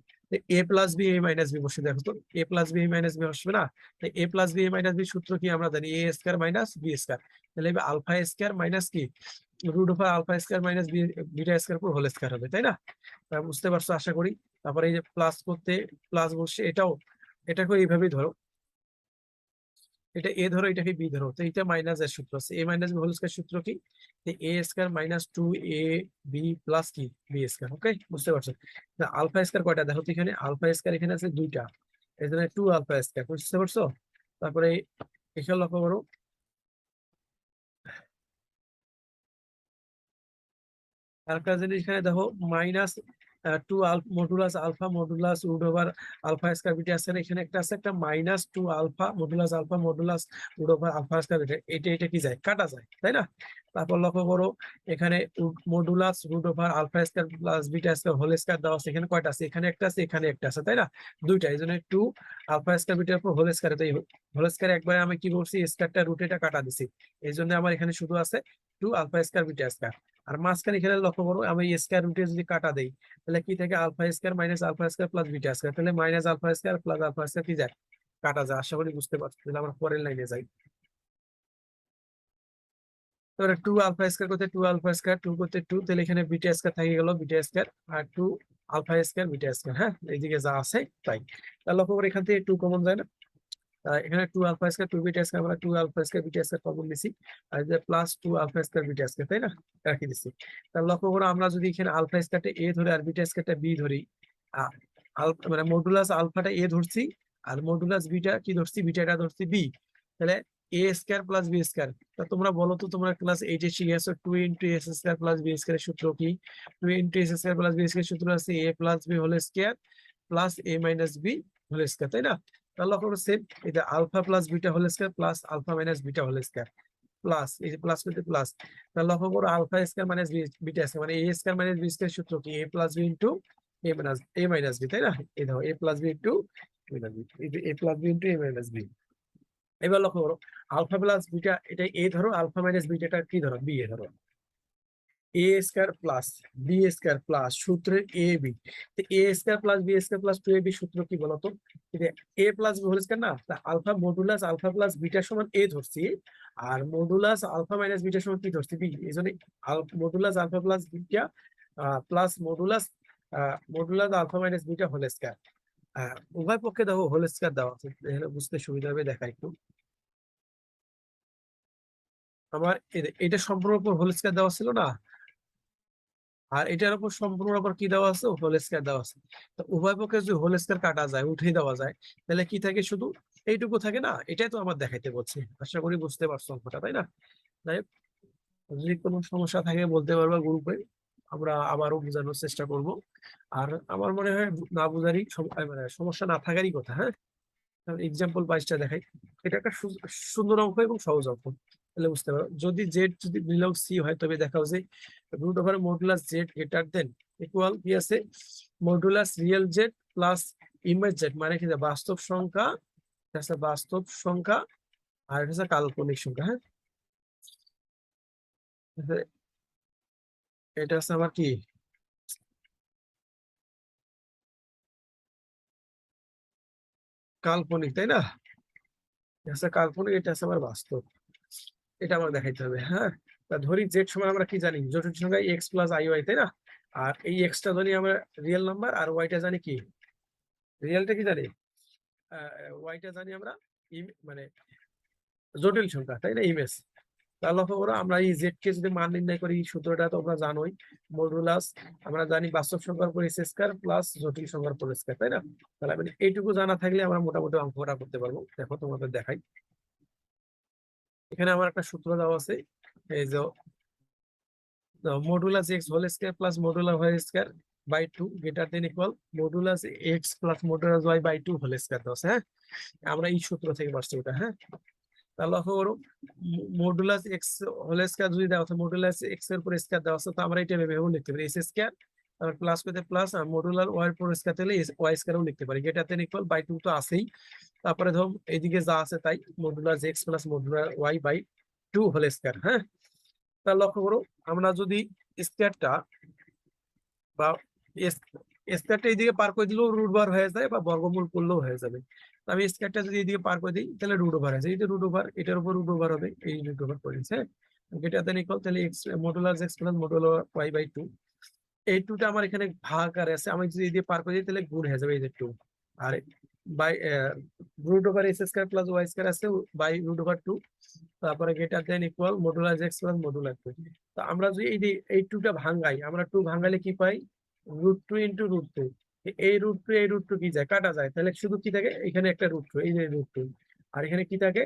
S2: a plus b a minus b বসে, দেখো তো a plus b a minus b আসবে না? A plus b a minus b সূত্র কি আমরা জানি, a square minus B square. তাহলে আলফা স্কয়ার মাইনাস কি root over alpha square minus beta square পুরো হোল স্কয়ার হবে, তাই না? বুঝতে পারছো আশা করি। তারপরে এই যে প্লাস করতে প্লাস বসে এটাকে এইভাবেই ধরো, এটা এ ধরো এটাকে বি ধরো, তো এটা মাইনাস এর সূত্র আছে, এ মাইনাস বি হোল স্কয়ার সূত্র কি, এ স্কয়ার মাইনাস 2ab প্লাস কি বি স্কয়ার। ওকে, বুঝতে পারছো? আলফা স্কয়ার কয়টা দেখো তো, এখানে আলফা স্কয়ার এখানে আছে দুইটা, এই জন্য 2 আলফা স্কয়ার। বুঝতে পারছো? তারপরে এখানে লক্ষ্য করো আরেকটা জিনিস, এখানে দেখো minus 2 modulus alpha modulus root over alpha square beta square, এখানে একটা আছে একটা minus 2 alpha modulus root over alpha square beta, এটা কি যায়, কাটা যায়, তাই না? তারপর লক্ষ্য করো এখানে modulus root over alpha square plus beta square whole square দেওয়া আছে, এখানে কয়টা আছে, এখানে একটা আছে এখানে একটা আছে, তাই না? দুইটা, এই জন্য 2 আলফা স্কয়ার বিটার উপর হোল স্কয়ার, তাই হোল স্কয়ার একবারে আমি কি করছি স্কয়ারটা রুট এটা কাটা দিছি, এই জন্য আমার এখানে শুধু আছে 2 আলফা স্কয়ার বিটা স্কয়ার। আর মাঝখানে এখানে লক্ষ্য করো আমি স্কয়ার রুটে যদি কাটা দেই, তাহলে কি থাকে alpha square minus alpha square plus beta square, তাহলে minus alpha square plus alpha square কি যায়, কাটা যায়। আশা করি বুঝতে পারছো। তাহলে আমরা পরের লাইনে যাই। তাহলে 2 আলফা স্কয়ার করতে 2 আলফা স্কয়ার 2 করতে 2, তাহলে এখানে বিটা স্কয়ার থেকে গেল বিটা স্কয়ার আর 2 আলফা স্কয়ার বিটা স্কয়ার। হ্যাঁ, এইদিকে যা আছে তাই। তাহলে লক্ষ্য করে এখান থেকে 2 কমন যায় না, এখানে 2 আলফা স্কয়ার 2 বিটা স্কয়ার, আমরা 2 alpha square beta square common নিছি, আর যে plus 2 alpha square beta square, তাই না? রাখি দিছি। তাহলে লক্ষ্য করো আমরা যদি এখানে আলফা স্কয়ারটা এ ধরে আর বিটা স্কয়ারটা বি ধরি, মানে মডুলাস আলফাটা এ ধরছি আর মডুলাস বিটা কি ধরছি, বিটাটা ধরছি বি, তাহলে এ স্কয়ার প্লাস বি স্কয়ার। তা তোমরা বলো তো, তোমরা ক্লাস 8 এ শিখেছো 2 into a square plus B স্কয়ারের সূত্র কি? 2 into a square plus B স্কয়ারের সূত্র আছে A plus B whole square plus A minus B whole square, তাই না? তাহলে লক্ষ্য করো সেম, এটা alpha plus beta whole square plus alpha minus beta whole square plus এই যে প্লাস করতে প্লাস। তাহলে লক্ষ্য করো alpha square minus beta square মানে A square minus B square সূত্র কি, এ plus B into a minus B, তাই না? এই দেখো এ plus B into a plus B into a minus B. এবার লক্ষ্য করো আলফা প্লাস বিটা এটা এ ধরো, আলফা মাইনাস বিটাটা কি ধরো, বি এ ধরো, A square plus B square plus সূত্রের A B, A square plus B square plus 2ab সূত্র কি বলতো, A plus B whole square না, alpha modulus alpha plus beta সমান এ ধরছি, আর মডুলাস আলফা মাইনাস বিটা সমান কি ধরছি, বি। এই জন্য modulus alpha plus beta plus modulus alpha minus beta whole square, উভয় পক্ষে দেখো হোল স্কয়ার দেওয়া আছে, এখানে বুঝতে সুবিধা হবে, দেখা একটু। আমার এটা সম্পূর্ণ উপর হোল স্কয়ার দেওয়া ছিল না, আর এটার উপর সম্পূর্ণ উপর কি দেওয়া আছে, হোল স্কয়ার দেওয়া আছে। তো উভয় পক্ষে যদি হোল স্কয়ার কাটা যায়, উঠিয়ে দেওয়া যায়, তাহলে কি থাকে, শুধু এইটুকু থাকে না, এটাই তো আমার দেখাইতে বলছি। আশা করি বুঝতে পারছো অঙ্কটা, তাই না? যাই হোক, যদি কোনো সমস্যা থাকে বলতে পারবা গ্রুপে, আমরা আবারও বোঝানোর চেষ্টা করব। আর আমার মনে হয় না বুঝারই মানে সমস্যা না থাকারই কথা। হ্যাঁ, এক্সাম্পল 22টা দেখাই। এটা একটা সুন্দর অঙ্ক এবং সহজ অঙ্ক, তাহলে বুঝতে পারো। যদি জেড যদি বিলং সি হয়, তবে দেখাও যে root over modulus z greater than equal কি আছে, modulus real z plus image z, মানে কি বাস্তব সংখ্যা, বাস্তব সংখ্যা আর এটা হচ্ছে কাল্পনিক সংখ্যা। হ্যাঁ, এটা হচ্ছে আবার কি কাল্পনিক, তাই না? এটা হচ্ছে কাল্পনিক, এটা হচ্ছে আবার বাস্তব, এটা আমার দেখাইতে হবে। হ্যাঁ, তা ধরি জেড সময় আমরা কি জানি, জটিল সংখ্যা এক্স প্লাস আই ওয়াই, তাই না? আর এই এক্সটা ধরি আমরা রিয়েল নাম্বার, আর ওয়াইটা জানি কি, রিয়েলটা কি জানি, ওয়াইটা জানি আমরা মানে জটিল সংখ্যা, তাই না, ইমেজ। তাহলে লক্ষ্য করো আমরা এই জেড কে যদি মান নির্ণয় করি, এই সূত্রটা তোমরা জানোই, মডুলাস আমরা জানি বাস্তব সংখ্যার উপর এস স্কয়ার প্লাস জটিল সংখ্যার উপর স্কয়ার, তাই না? তাহলে মানে এইটুকু জানা থাকলে আমরা মোটামুটি অঙ্কটা করতে পারবো। দেখো তোমাদের দেখাই, এখানে আমার একটা সূত্র দেওয়া আছে, এই যে modulus x whole square plus modulus y square by 2 greater than equal modulus x plus modulus y by 2 whole square দেওয়া আছে। হ্যাঁ, আমরা এই সূত্র থেকে পাচ্ছি ওটা। হ্যাঁ, তাহলে লক্ষ্য করো মডুলাস এক্স হোল স্কয়ার যদি দেওয়া আছে, মডুলাস এক্স এর উপর স্কয়ার দেওয়া আছে, তো আমরা এটা ভেবেও লিখতে পারি এস স্কয়ার, তারপর প্লাস করতে প্লাস, আর মডুলার ওয়াই এর উপর স্কয়ার দিলে ওয়াই স্কয়ারও লিখতে পারি, গ্রেটার দেন ইকুয়াল বাই 2 তো আছেই। তারপরে ধরো এইদিকে যা আছে তাই, modulus x plus modular y by 2 whole square. হ্যাঁ, তাহলে লক্ষ্য করো আমরা যদি স্কয়ারটা বা স্কয়ারটা এইদিকে পার করে দিলেও রুট বার হয়ে যায়, বা বর্গমূল করলেও হয়ে যাবে। তো আমি স্কয়ারটা যদি এইদিকে পার করে দিই তাহলে রুট ওভার আছে, এই যে রুট ওভার, এটার উপর রুট ওভার হবে, এই রুট ওভার করেছে। গ্রেটার দেন ইকুয়াল, তাহলে x modulus x plus modulus y by 2, এই 2টা আমার এখানে ভাগ আর আছে, আমি যদি এই দিয়ে পার করে দিই তাহলে গুণ হয়ে যাবে, এই যে 2 আর by root over x square plus Y square আছে বাই রুট ওভার 2, তারপরে greater than equal modulus x plus modulus 2। তো আমরা যদি এই 2টা ভাঙাই, আমরা 2 ভাঙালে কি পাই, √2 ইন্টু √2, এই √2 এই √2 কি যায়, কাটা যায়, তাহলে শুধু কি থাকে, এখানে একটা √2, এই যে √2, আর এখানে কি থাকে,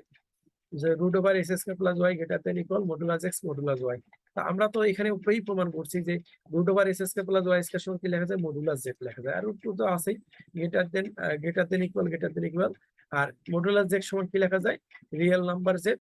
S2: যে root over x square plus y greater than equal modulus x modulus y. তা আমরা তো এখানে উপরেই প্রমাণ করছি যে root over x square plus Y square সমান কি লেখা যায়, মডুলাস জেড লেখা যায়, আর √2 তো আছেই, গ্রেটার দেন ইকুয়াল, আর মডুলাস জেড সমান কি লেখা যায়, রিয়েল নাম্বার জেড